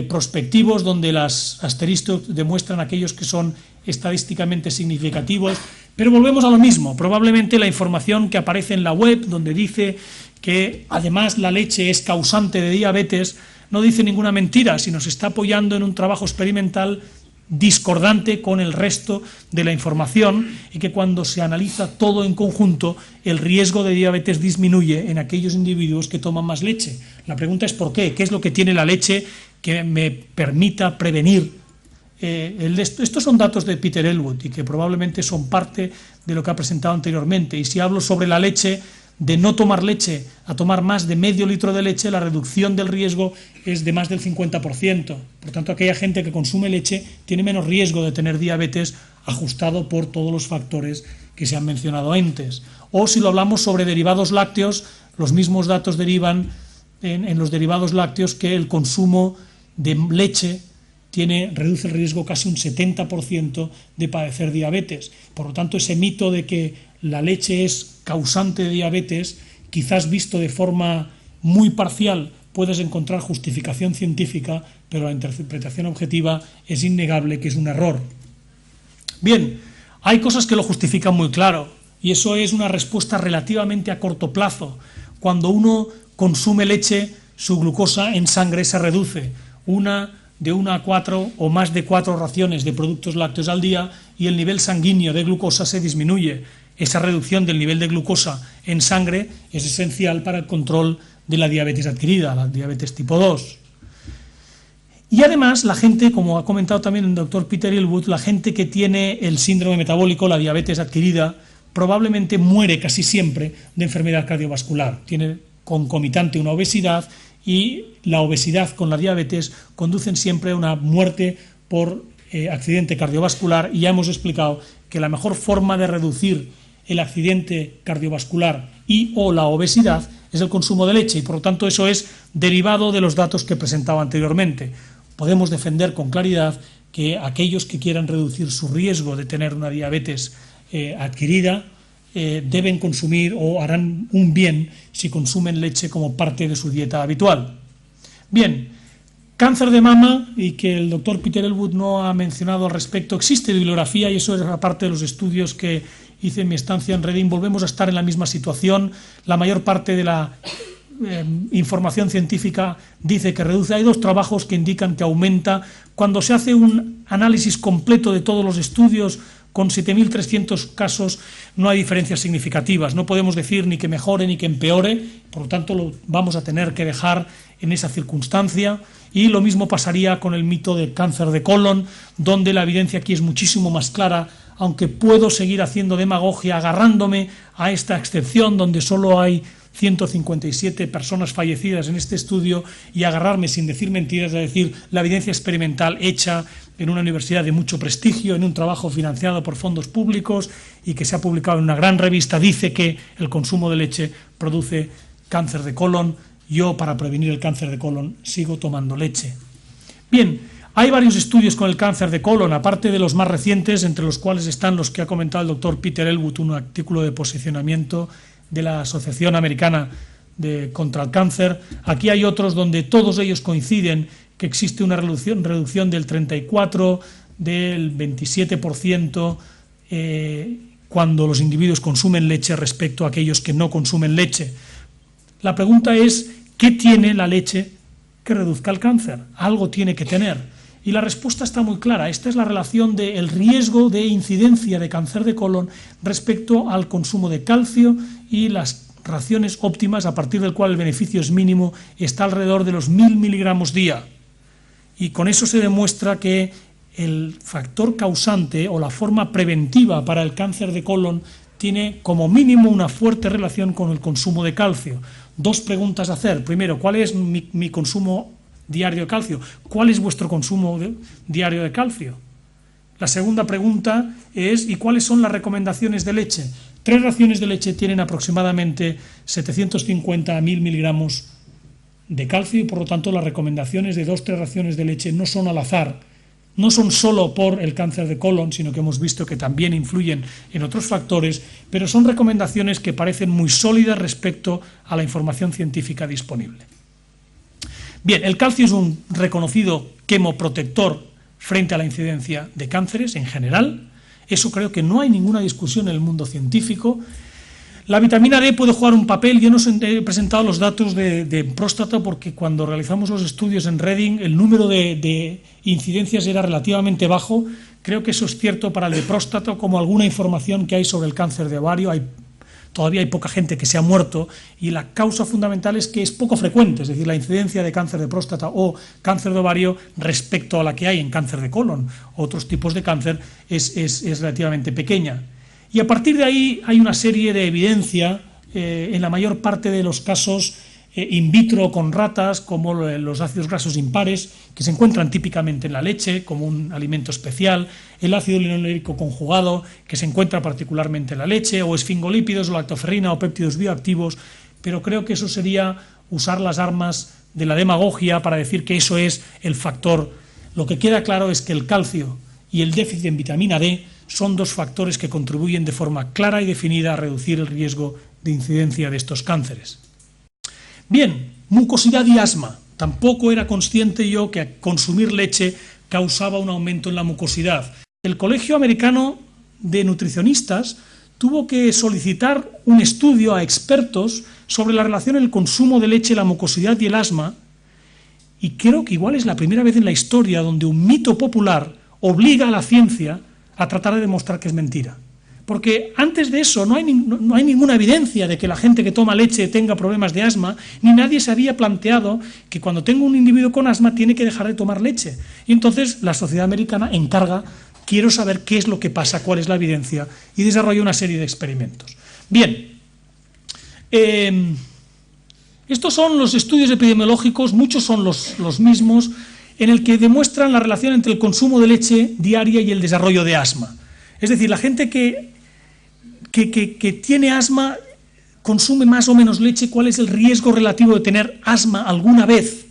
prospectivos, donde las asteriscos demuestran aquellos que son estadísticamente significativos. Pero volvemos a lo mismo. Probablemente la información que aparece en la web, donde dice que además la leche es causante de diabetes, no dice ninguna mentira, sino se está apoyando en un trabajo experimental discordante con el resto de la información, y que cuando se analiza todo en conjunto, el riesgo de diabetes disminuye en aquellos individuos que toman más leche. La pregunta es ¿por qué? ¿Qué es lo que tiene la leche que me permita prevenir? Estos son datos de Peter Elwood y que probablemente son parte de lo que ha presentado anteriormente. Y si hablo sobre la leche, de no tomar leche a tomar más de medio litro de leche, la reducción del riesgo es de más del 50%. Por tanto, aquella gente que consume leche tiene menos riesgo de tener diabetes, ajustado por todos los factores que se han mencionado antes. O si lo hablamos sobre derivados lácteos, los mismos datos derivan en los derivados lácteos que el consumo de leche reduce el riesgo casi un 70% de padecer diabetes. Por lo tanto, ese mito de que la leche es causante de diabetes, quizás visto de forma muy parcial, puedes encontrar justificación científica, pero la interpretación objetiva es innegable que es un error. Bien, hay cosas que lo justifican muy claro, y eso es una respuesta relativamente a corto plazo. Cuando uno consume leche, su glucosa en sangre se reduce de 1 a 4 o más de 4 raciones de productos lácteos al día, y el nivel sanguíneo de glucosa se disminuye. Esa reducción del nivel de glucosa en sangre es esencial para el control de la diabetes adquirida, la diabetes tipo 2. Y además, la gente, como ha comentado también el doctor Peter Elwood, la gente que tiene el síndrome metabólico, la diabetes adquirida, probablemente muere casi siempre de enfermedad cardiovascular. Tiene concomitante una obesidad, y la obesidad con la diabetes conducen siempre a una muerte por accidente cardiovascular, y ya hemos explicado que la mejor forma de reducir el accidente cardiovascular y o la obesidad es el consumo de leche, y por lo tanto eso es derivado de los datos que presentaba anteriormente. Podemos defender con claridad que aquellos que quieran reducir su riesgo de tener una diabetes adquirida deben consumir, o harán un bien si consumen leche como parte de su dieta habitual. Bien, cáncer de mama, y que el doctor Peter Elwood no ha mencionado al respecto, existe bibliografía, y eso es aparte de los estudios que hice en mi estancia en Reading. Volvemos a estar en la misma situación. La mayor parte de la información científica dice que reduce. Hay 2 trabajos que indican que aumenta. Cuando se hace un análisis completo de todos los estudios, con 7.300 casos, no hay diferencias significativas. No podemos decir ni que mejore ni que empeore, por lo tanto lo vamos a tener que dejar en esa circunstancia. Y lo mismo pasaría con el mito del cáncer de colon, donde la evidencia aquí es muchísimo más clara, aunque puedo seguir haciendo demagogia agarrándome a esta excepción donde solo hay 157 personas fallecidas en este estudio, y agarrarme sin decir mentiras a decir la evidencia experimental hecha en una universidad de mucho prestigio, en un trabajo financiado por fondos públicos y que se ha publicado en una gran revista, dice que el consumo de leche produce cáncer de colon. Yo, para prevenir el cáncer de colon, sigo tomando leche. Bien, Hay varios estudios con el cáncer de colon, aparte de los más recientes, entre los cuales están los que ha comentado el doctor Peter Elwood, un artículo de posicionamiento de la Asociación Americana contra el Cáncer. Aquí hay otros donde todos ellos coinciden que existe una reducción del 34%, del 27%, cuando los individuos consumen leche respecto a aquellos que no consumen leche. La pregunta es, ¿qué tiene la leche que reduzca el cáncer? Algo tiene que tener. Y la respuesta está muy clara. Esta es la relación del riesgo de incidencia de cáncer de colon respecto al consumo de calcio y las raciones óptimas, a partir del cual el beneficio es mínimo, está alrededor de los 1000 miligramos día. Y con eso se demuestra que el factor causante o la forma preventiva para el cáncer de colon tiene como mínimo una fuerte relación con el consumo de calcio. Dos preguntas a hacer. Primero, ¿cuál es mi consumo diario de calcio? ¿Cuál es vuestro consumo diario de calcio? La segunda pregunta es, ¿y cuáles son las recomendaciones de leche? 3 raciones de leche tienen aproximadamente 750 a 1000 miligramos de calcio y por lo tanto las recomendaciones de 2 o 3 raciones de leche no son al azar, no son solo por el cáncer de colon, sino que hemos visto que también influyen en otros factores, pero son recomendaciones que parecen muy sólidas respecto a la información científica disponible. Bien, el calcio es un reconocido quemoprotector frente a la incidencia de cánceres en general. Eso creo que no hay ninguna discusión en el mundo científico. La vitamina D puede jugar un papel. Yo no he presentado los datos de próstata porque cuando realizamos los estudios en Reading el número de incidencias era relativamente bajo. Creo que eso es cierto para el de próstata, como alguna información que hay sobre el cáncer de ovario. Todavía hay poca gente que se ha muerto y la causa fundamental es que es poco frecuente, es decir, la incidencia de cáncer de próstata o cáncer de ovario respecto a la que hay en cáncer de colon, otros tipos de cáncer, es relativamente pequeña. Y a partir de ahí hay una serie de evidencia, en la mayor parte de los casos in vitro con ratas, como los ácidos grasos impares, que se encuentran típicamente en la leche como un alimento especial, el ácido linoleico conjugado, que se encuentra particularmente en la leche, o esfingolípidos, o lactoferrina, o péptidos bioactivos, pero creo que eso sería usar las armas de la demagogia para decir que eso es el factor. Lo que queda claro es que el calcio y el déficit en vitamina D son 2 factores que contribuyen de forma clara y definida a reducir el riesgo de incidencia de estos cánceres. Bien, mucosidad y asma. Tampoco era consciente yo que consumir leche causaba un aumento en la mucosidad. El Colegio Americano de Nutricionistas tuvo que solicitar un estudio a expertos sobre la relación entre el consumo de leche, la mucosidad y el asma, y creo que igual es la primera vez en la historia donde un mito popular obliga a la ciencia a tratar de demostrar que es mentira. Porque antes de eso no hay ninguna evidencia de que la gente que toma leche tenga problemas de asma, ni nadie se había planteado que cuando tengo un individuo con asma tiene que dejar de tomar leche. Y entonces la sociedad americana encarga, quiero saber qué es lo que pasa, cuál es la evidencia, y desarrolla una serie de experimentos. Bien, estos son los estudios epidemiológicos, muchos son los mismos, en el que demuestran la relación entre el consumo de leche diaria y el desarrollo de asma. Es decir, la gente que tiene asma consume más o menos leche. ¿Cuál es el riesgo relativo de tener asma alguna vez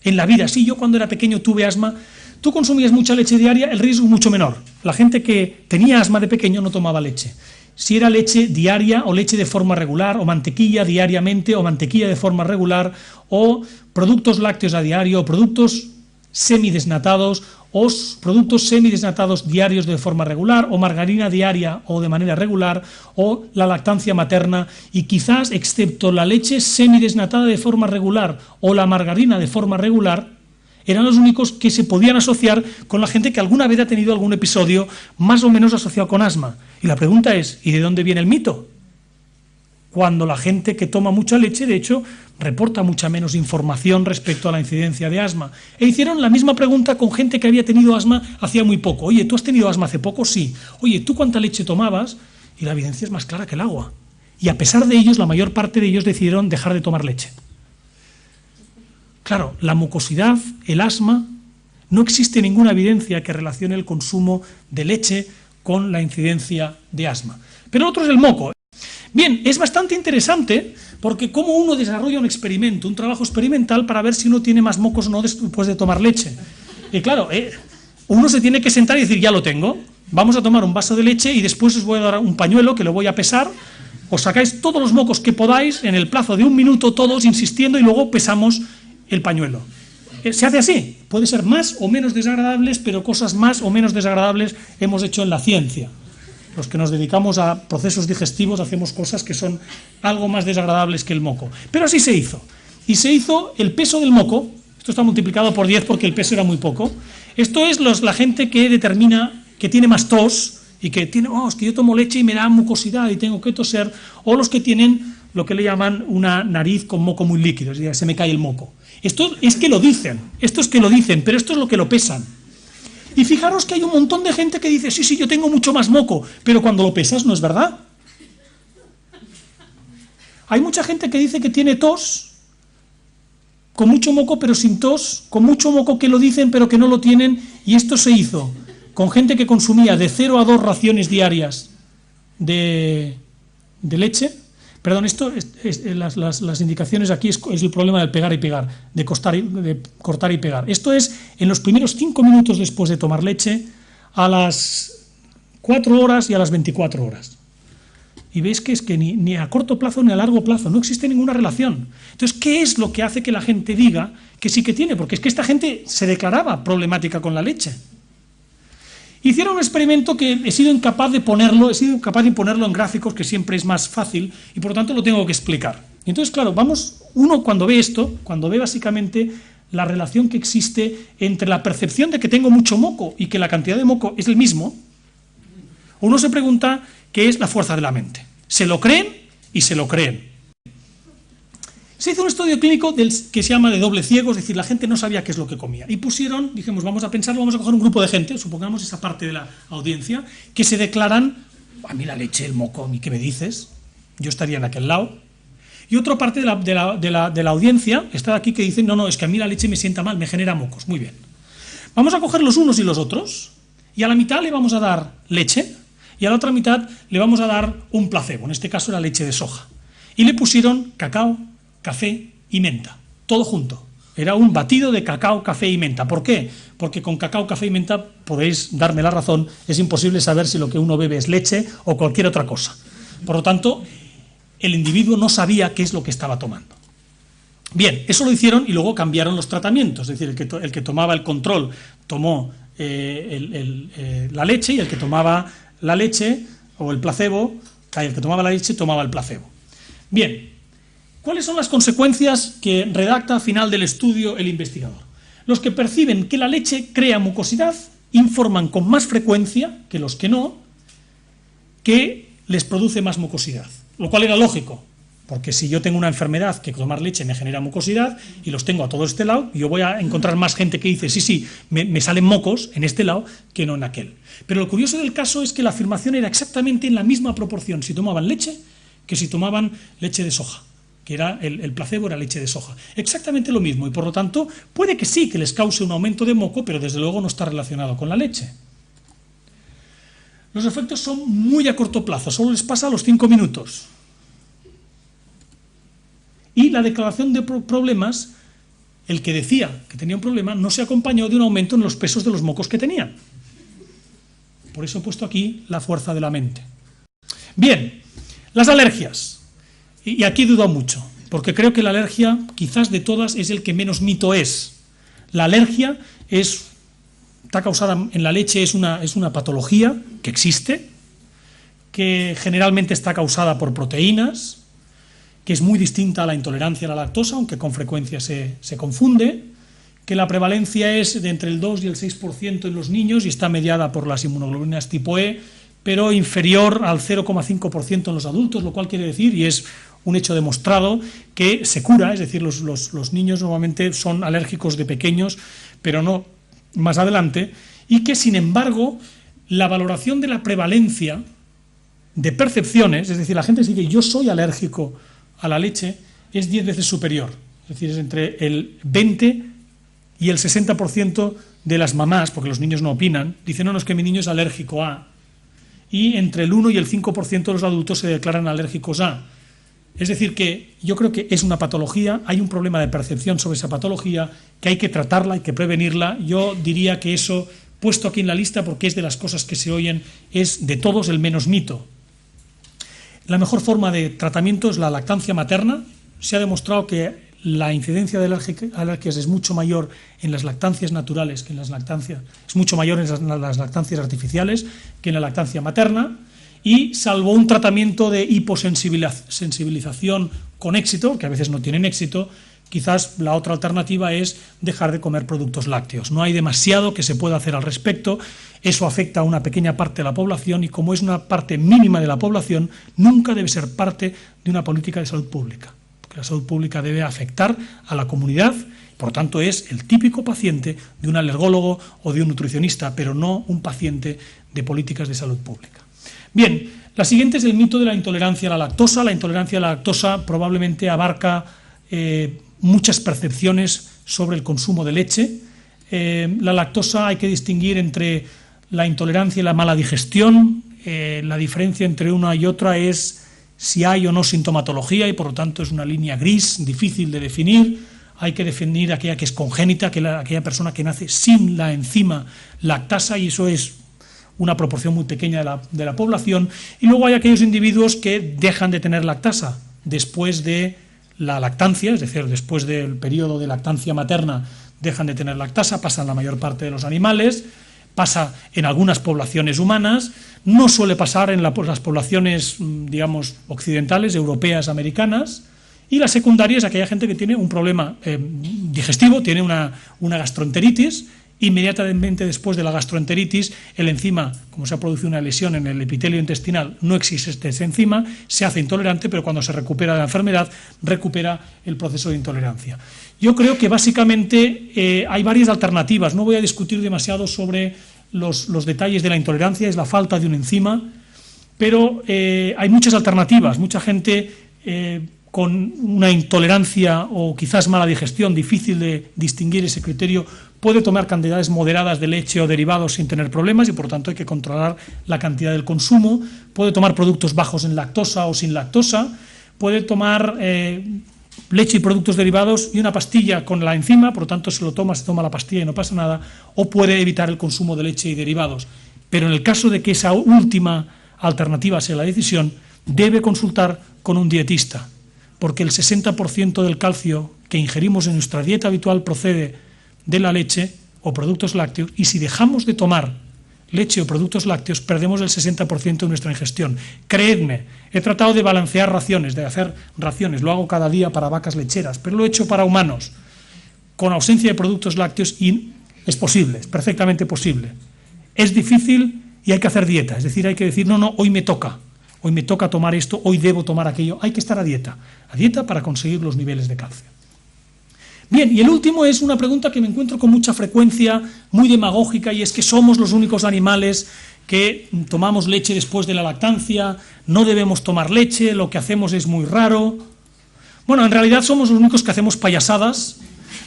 en la vida? Sí, yo cuando era pequeño tuve asma. Tú consumías mucha leche diaria, el riesgo es mucho menor. La gente que tenía asma de pequeño no tomaba leche. Si era leche diaria o leche de forma regular, o mantequilla diariamente o mantequilla de forma regular, o productos lácteos a diario, o productos semidesnatados, o productos semidesnatados diarios de forma regular, o margarina diaria o de manera regular, o la lactancia materna, y quizás, excepto la leche semidesnatada de forma regular o la margarina de forma regular, eran los únicos que se podían asociar con la gente que alguna vez ha tenido algún episodio más o menos asociado con asma. Y la pregunta es, ¿y de dónde viene el mito? Cuando la gente que toma mucha leche, de hecho, reporta mucha menos información respecto a la incidencia de asma. E hicieron la misma pregunta con gente que había tenido asma hacía muy poco. Oye, ¿tú has tenido asma hace poco? Sí. Oye, ¿tú cuánta leche tomabas? Y la evidencia es más clara que el agua. Y a pesar de ellos, la mayor parte de ellos decidieron dejar de tomar leche. Claro, la mucosidad, el asma, no existe ninguna evidencia que relacione el consumo de leche con la incidencia de asma. Pero otro es el moco. Bien, es bastante interesante porque cómo uno desarrolla un experimento, un trabajo experimental para ver si uno tiene más mocos o no después de tomar leche. Y claro, uno se tiene que sentar y decir, ya lo tengo, vamos a tomar un vaso de leche y después os voy a dar un pañuelo que lo voy a pesar, os sacáis todos los mocos que podáis en el plazo de 1 minuto, todos insistiendo, y luego pesamos el pañuelo. Se hace así, puede ser más o menos desagradables, pero cosas más o menos desagradables hemos hecho en la ciencia. Los que nos dedicamos a procesos digestivos hacemos cosas que son algo más desagradables que el moco. Pero así se hizo. Y se hizo el peso del moco, esto está multiplicado por 10 porque el peso era muy poco. Esto es la gente que determina que tiene más tos y que tiene, es que yo tomo leche y me da mucosidad y tengo que toser, o los que tienen lo que le llaman una nariz con moco muy líquido, es decir, se me cae el moco. Esto es que lo dicen, pero esto es lo que lo pesan. Y fijaros que hay un montón de gente que dice, sí, yo tengo mucho más moco, pero cuando lo pesas no es verdad. Hay mucha gente que dice que tiene tos, con mucho moco pero sin tos, con mucho moco que lo dicen pero que no lo tienen, y esto se hizo con gente que consumía de 0 a 2 raciones diarias de leche. Perdón, las indicaciones aquí es el problema del pegar y pegar, de cortar y pegar. Esto es en los primeros 5 minutos después de tomar leche, a las 4 horas y a las 24 horas. Y veis que es que ni a corto plazo ni a largo plazo, no existe ninguna relación. Entonces, ¿qué es lo que hace que la gente diga que sí que tiene? Porque es que esta gente se declaraba problemática con la leche. Hicieron un experimento que he sido incapaz de ponerlo en gráficos, que siempre es más fácil, y por lo tanto lo tengo que explicar. Y entonces, claro, uno cuando ve esto, cuando ve básicamente la relación que existe entre la percepción de que tengo mucho moco y que la cantidad de moco es el mismo, uno se pregunta qué es la fuerza de la mente. Se lo creen y se lo creen. Se hizo un estudio clínico que se llama de doble ciego, es decir, la gente no sabía qué es lo que comía. Y dijimos, vamos a pensarlo, vamos a coger un grupo de gente, supongamos esa parte de la audiencia, que se declaran, a mí la leche, el moco, ¿y qué me dices? Yo estaría en aquel lado. Y otra parte de la audiencia está aquí que dice, no, es que a mí la leche me sienta mal, me genera mocos. Muy bien. Vamos a coger los unos y los otros, y a la mitad le vamos a dar leche, y a la otra mitad le vamos a dar un placebo, en este caso era leche de soja. Y le pusieron cacao, café y menta, todo junto. Era un batido de cacao, café y menta. ¿Por qué? Porque con cacao, café y menta, podéis darme la razón, es imposible saber si lo que uno bebe es leche o cualquier otra cosa. Por lo tanto, el individuo no sabía qué es lo que estaba tomando. Bien, eso lo hicieron y luego cambiaron los tratamientos, es decir, el que tomaba el control tomó la leche, y el que tomaba la leche o el placebo, el que tomaba la leche tomaba el placebo. Bien. ¿Cuáles son las consecuencias que redacta al final del estudio el investigador? Los que perciben que la leche crea mucosidad informan con más frecuencia que los que no, que les produce más mucosidad, lo cual era lógico, porque si yo tengo una enfermedad que tomar leche me genera mucosidad y los tengo a todo este lado, yo voy a encontrar más gente que dice, sí, me salen mocos en este lado que no en aquel. Pero lo curioso del caso es que la afirmación era exactamente en la misma proporción si tomaban leche que si tomaban leche de soja, que era el placebo era leche de soja. Exactamente lo mismo, y por lo tanto puede que sí que les cause un aumento de moco, pero desde luego no está relacionado con la leche. Los efectos son muy a corto plazo, solo les pasa a los 5 minutos. Y la declaración de problemas, el que decía que tenía un problema, no se acompañó de un aumento en los pesos de los mocos que tenían. Por eso he puesto aquí la fuerza de la mente.Én, las alergias. Y aquí dudo mucho, porque creo que la alergia, quizás de todas, es el que menos mito es. La alergia está causada en la leche, es una patología que existe, que generalmente está causada por proteínas, que es muy distinta a la intolerancia a la lactosa, aunque con frecuencia se confunde, que la prevalencia es de entre el 2 y el 6% en los niños y está mediada por las inmunoglobulinas tipo E, pero inferior al 0,5% en los adultos, lo cual quiere decir, y es un hecho demostrado, que se cura, es decir, los niños normalmente son alérgicos de pequeños, pero no más adelante, y que sin embargo la valoración de la prevalencia de percepciones, es decir, la gente dice yo soy alérgico a la leche, es 10 veces superior, es decir, es entre el 20 y el 60% de las mamás, porque los niños no opinan, dicen no, es que mi niño es alérgico a, y entre el 1 y el 5% de los adultos se declaran alérgicos a. Es decir, que yo creo que es una patología, hay un problema de percepción sobre esa patología, que hay que tratarla, hay que prevenirla. Yo diría que eso, puesto aquí en la lista, porque es de las cosas que se oyen, es de todos el menos mito. La mejor forma de tratamiento es la lactancia materna. Se ha demostrado que la incidencia de alergias es mucho mayor en las lactancias naturales que en las lactancias, es mucho mayor en las lactancias artificiales que en la lactancia materna. Y salvo un tratamiento de hiposensibilización con éxito, que a veces no tienen éxito, quizás la otra alternativa es dejar de comer productos lácteos. No hay demasiado que se pueda hacer al respecto, eso afecta a una pequeña parte de la población y como es una parte mínima de la población, nunca debe ser parte de una política de salud pública, porque la salud pública debe afectar a la comunidad, por tanto es el típico paciente de un alergólogo o de un nutricionista, pero no un paciente de políticas de salud pública. Bien, la siguiente es el mito de la intolerancia a la lactosa. La intolerancia a la lactosa probablemente abarca muchas percepciones sobre el consumo de leche. La lactosa hay que distinguir entre la intolerancia y la mala digestión. La diferencia entre una y otra es si hay o no sintomatología y por lo tanto es una línea gris, difícil de definir. Hay que definir aquella que es congénita, aquella persona que nace sin la enzima lactasa y eso es una proporción muy pequeña de la población, y luego hay aquellos individuos que dejan de tener lactasa después de la lactancia, es decir, después del periodo de lactancia materna dejan de tener lactasa, pasa en la mayor parte de los animales, pasa en algunas poblaciones humanas, no suele pasar en las poblaciones, digamos, occidentales, europeas, americanas, y la secundaria es aquella gente que tiene un problema digestivo, tiene una gastroenteritis. Inmediatamente después de la gastroenteritis, el enzima, como se ha producido una lesión en el epitelio intestinal, no existe ese enzima, se hace intolerante, pero cuando se recupera de la enfermedad, recupera el proceso de intolerancia. Yo creo que básicamente hay varias alternativas, no voy a discutir demasiado sobre los detalles de la intolerancia, es la falta de un enzima, pero hay muchas alternativas, mucha gente con una intolerancia o quizás mala digestión, difícil de distinguir ese criterio, puede tomar cantidades moderadas de leche o derivados sin tener problemas y por tanto hay que controlar la cantidad del consumo, puede tomar productos bajos en lactosa o sin lactosa, puede tomar leche y productos derivados y una pastilla con la enzima, por lo tanto se toma la pastilla y no pasa nada, o puede evitar el consumo de leche y derivados. Pero en el caso de que esa última alternativa sea la decisión, debe consultar con un dietista, porque el 60% del calcio que ingerimos en nuestra dieta habitual procede de la leche o productos lácteos, y si dejamos de tomar leche o productos lácteos, perdemos el 60% de nuestra ingestión. Creedme, he tratado de balancear raciones, de hacer raciones, lo hago cada día para vacas lecheras, pero lo he hecho para humanos, con ausencia de productos lácteos, y es posible, es perfectamente posible. Es difícil y hay que hacer dieta, es decir, hay que decir, no, hoy me toca tomar esto, hoy debo tomar aquello, hay que estar a dieta para conseguir los niveles de calcio. Bien, y el último es una pregunta que me encuentro con mucha frecuencia, muy demagógica, y es que somos los únicos animales que tomamos leche después de la lactancia, no debemos tomar leche, lo que hacemos es muy raro. Bueno, en realidad somos los únicos que hacemos payasadas,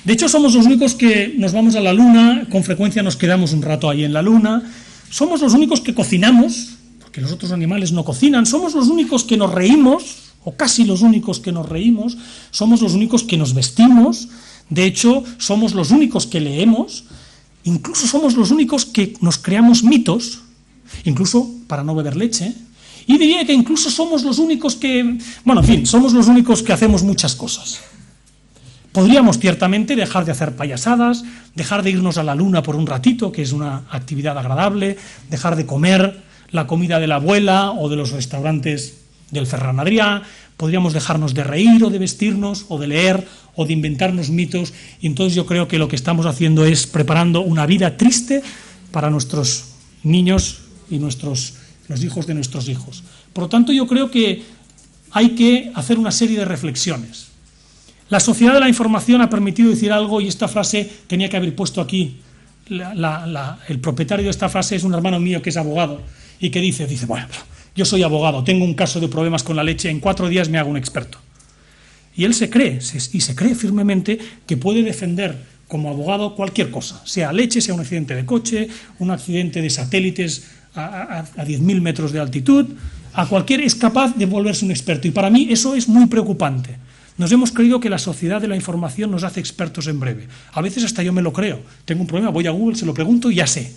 de hecho somos los únicos que nos vamos a la luna, con frecuencia nos quedamos un rato ahí en la luna, somos los únicos que cocinamos, porque los otros animales no cocinan, somos los únicos que nos reímos, o casi los únicos que nos reímos, somos los únicos que nos vestimos. De hecho, somos los únicos que leemos, incluso somos los únicos que nos creamos mitos, incluso para no beber leche, y diría que incluso somos los únicos que, bueno, en fin, somos los únicos que hacemos muchas cosas. Podríamos ciertamente dejar de hacer payasadas, dejar de irnos a la luna por un ratito, que es una actividad agradable, dejar de comer la comida de la abuela o de los restaurantes del Ferran Adrià, podríamos dejarnos de reír o de vestirnos o de leer o de inventarnos mitos, y entonces yo creo que lo que estamos haciendo es preparando una vida triste para nuestros niños y los hijos de nuestros hijos. Por lo tanto, yo creo que hay que hacer una serie de reflexiones. La sociedad de la información ha permitido decir algo, y esta frase tenía que haber puesto aquí, el propietario de esta frase es un hermano mío que es abogado, y que dice, bueno, yo soy abogado, tengo un caso de problemas con la leche, en 4 días me hago un experto. Y él se cree firmemente que puede defender como abogado cualquier cosa, sea leche, sea un accidente de coche, un accidente de satélites a 10.000 metros de altitud, es capaz de volverse un experto. Y para mí eso es muy preocupante. Nos hemos creído que la sociedad de la información nos hace expertos en breve. A veces hasta yo me lo creo. Tengo un problema, voy a Google, se lo pregunto y ya sé.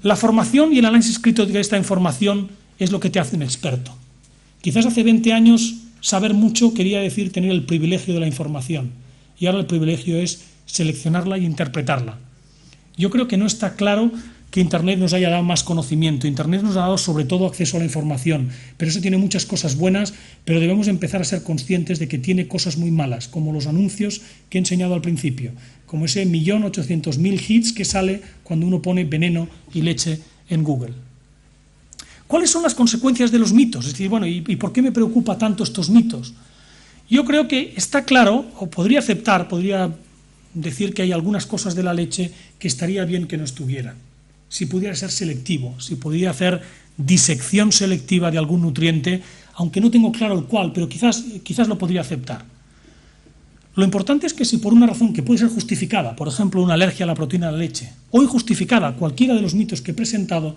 La formación y el análisis crítico de esta información es lo que te hace un experto. Quizás hace 20 años saber mucho quería decir tener el privilegio de la información. Y ahora el privilegio es seleccionarla y interpretarla. Yo creo que no está claro que Internet nos haya dado más conocimiento. Internet nos ha dado sobre todo acceso a la información, pero eso tiene muchas cosas buenas, pero debemos empezar a ser conscientes de que tiene cosas muy malas, como los anuncios que he enseñado al principio, como ese 1.800.000 hits que sale cuando uno pone veneno y leche en Google. ¿Cuáles son las consecuencias de los mitos? Es decir, bueno, ¿y por qué me preocupa tanto estos mitos? Yo creo que está claro, o podría decir que hay algunas cosas de la leche que estaría bien que no estuvieran. Si pudiera ser selectivo, si pudiera hacer disección selectiva de algún nutriente, aunque no tengo claro el cuál, pero quizás lo podría aceptar. Lo importante es que si por una razón que puede ser justificada, por ejemplo una alergia a la proteína de la leche, o injustificada, cualquiera de los mitos que he presentado,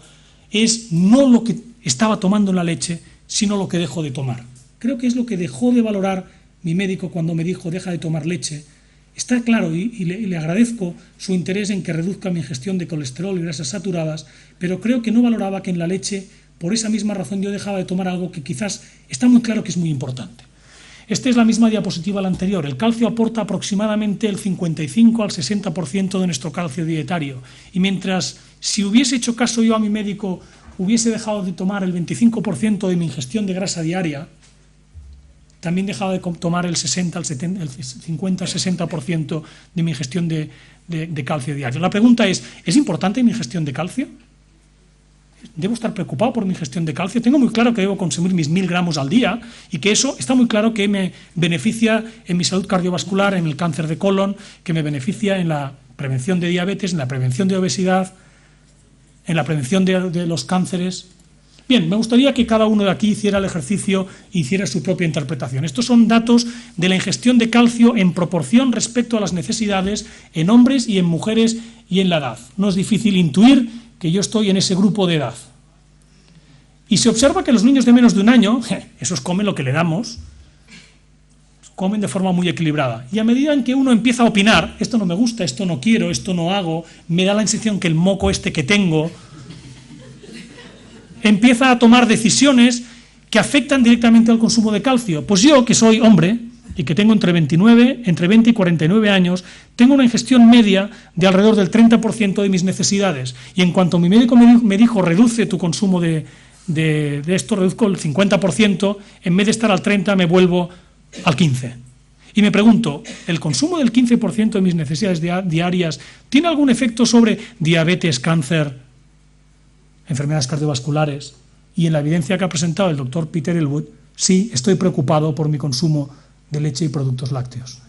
es no lo que estaba tomando en la leche, sino lo que dejo de tomar. Creo que es lo que dejó de valorar mi médico cuando me dijo deja de tomar leche. Está claro y le agradezco su interés en que reduzca mi ingestión de colesterol y grasas saturadas, pero creo que no valoraba que en la leche, por esa misma razón, yo dejaba de tomar algo que quizás está muy claro que es muy importante. Esta es la misma diapositiva a la anterior. El calcio aporta aproximadamente el 55 al 60% de nuestro calcio dietario. Y mientras, si hubiese hecho caso yo a mi médico, hubiese dejado de tomar el 25% de mi ingestión de grasa diaria, también dejaba de tomar el 50-60% de mi ingestión de calcio diario. La pregunta ¿es importante mi ingestión de calcio? ¿Debo estar preocupado por mi ingestión de calcio? Tengo muy claro que debo consumir mis 1000 gramos al día y que eso está muy claro que me beneficia en mi salud cardiovascular, en el cáncer de colon, que me beneficia en la prevención de diabetes, en la prevención de obesidad, en la prevención de los cánceres. Bien, me gustaría que cada uno de aquí hiciera el ejercicio e hiciera su propia interpretación. Estos son datos de la ingestión de calcio en proporción respecto a las necesidades en hombres y en mujeres y en la edad. No es difícil intuir que yo estoy en ese grupo de edad. Y se observa que los niños de menos de un año, esos comen lo que le damos, comen de forma muy equilibrada. Y a medida en que uno empieza a opinar, esto no me gusta, esto no quiero, esto no hago, me da la sensación que el moco este que tengo, empieza a tomar decisiones que afectan directamente al consumo de calcio. Pues yo, que soy hombre y que tengo entre 20 y 49 años, tengo una ingestión media de alrededor del 30% de mis necesidades. Y en cuanto mi médico me dijo, reduce tu consumo de esto, reduzco el 50%, en vez de estar al 30% me vuelvo al 15%. Y me pregunto, ¿el consumo del 15% de mis necesidades diarias tiene algún efecto sobre diabetes, cáncer, enfermedades cardiovasculares? Y en la evidencia que ha presentado el doctor Peter Elwood, sí, estoy preocupado por mi consumo de leche y productos lácteos.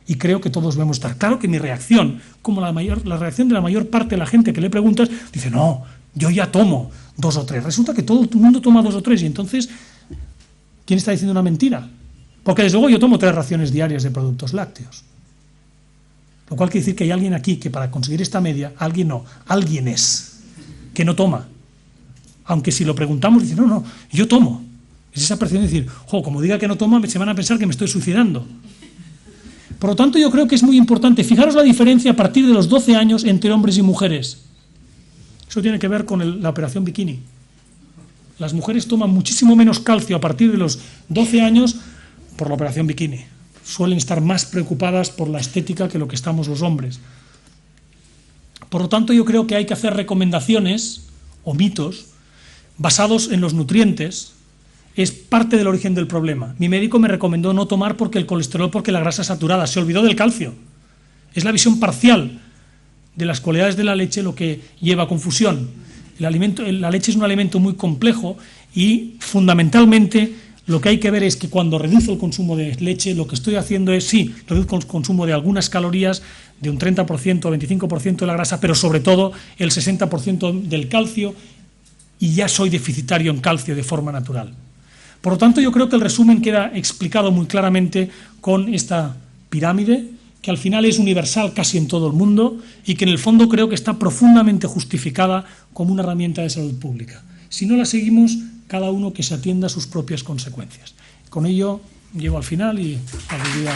Y creo que todos debemos estar. Claro que mi reacción, como la reacción de la mayor parte de la gente que le preguntas, dice, no, yo ya tomo 2 o 3. Resulta que todo el mundo toma 2 o 3 y entonces, ¿quién está diciendo una mentira? Porque desde luego yo tomo 3 raciones diarias de productos lácteos. Lo cual quiere decir que hay alguien aquí que para conseguir esta media, alguien es que no toma. Aunque si lo preguntamos, dice, no, yo tomo. Es esa percepción de decir, como diga que no toma, se van a pensar que me estoy suicidando. Por lo tanto, yo creo que es muy importante. Fijaros la diferencia a partir de los 12 años entre hombres y mujeres. Eso tiene que ver con la operación bikini. Las mujeres toman muchísimo menos calcio a partir de los 12 años por la operación bikini. Suelen estar más preocupadas por la estética que lo que estamos los hombres. Por lo tanto, yo creo que hay que hacer recomendaciones o mitos basados en los nutrientes. Es parte del origen del problema. Mi médico me recomendó no tomar porque el colesterol, porque la grasa saturada. Se olvidó del calcio. Es la visión parcial de las cualidades de la leche lo que lleva a confusión. La leche es un alimento muy complejo y fundamentalmente lo que hay que ver es que cuando reduzco el consumo de leche, lo que estoy haciendo es, sí, reduzco el consumo de algunas calorías, de un 30% o 25% de la grasa, pero sobre todo el 60% del calcio, y ya soy deficitario en calcio de forma natural. Por lo tanto, yo creo que el resumen queda explicado muy claramente con esta pirámide, que al final es universal casi en todo el mundo y que en el fondo creo que está profundamente justificada como una herramienta de salud pública. Si no la seguimos, cada uno que se atienda a sus propias consecuencias. Con ello llego al final y abriría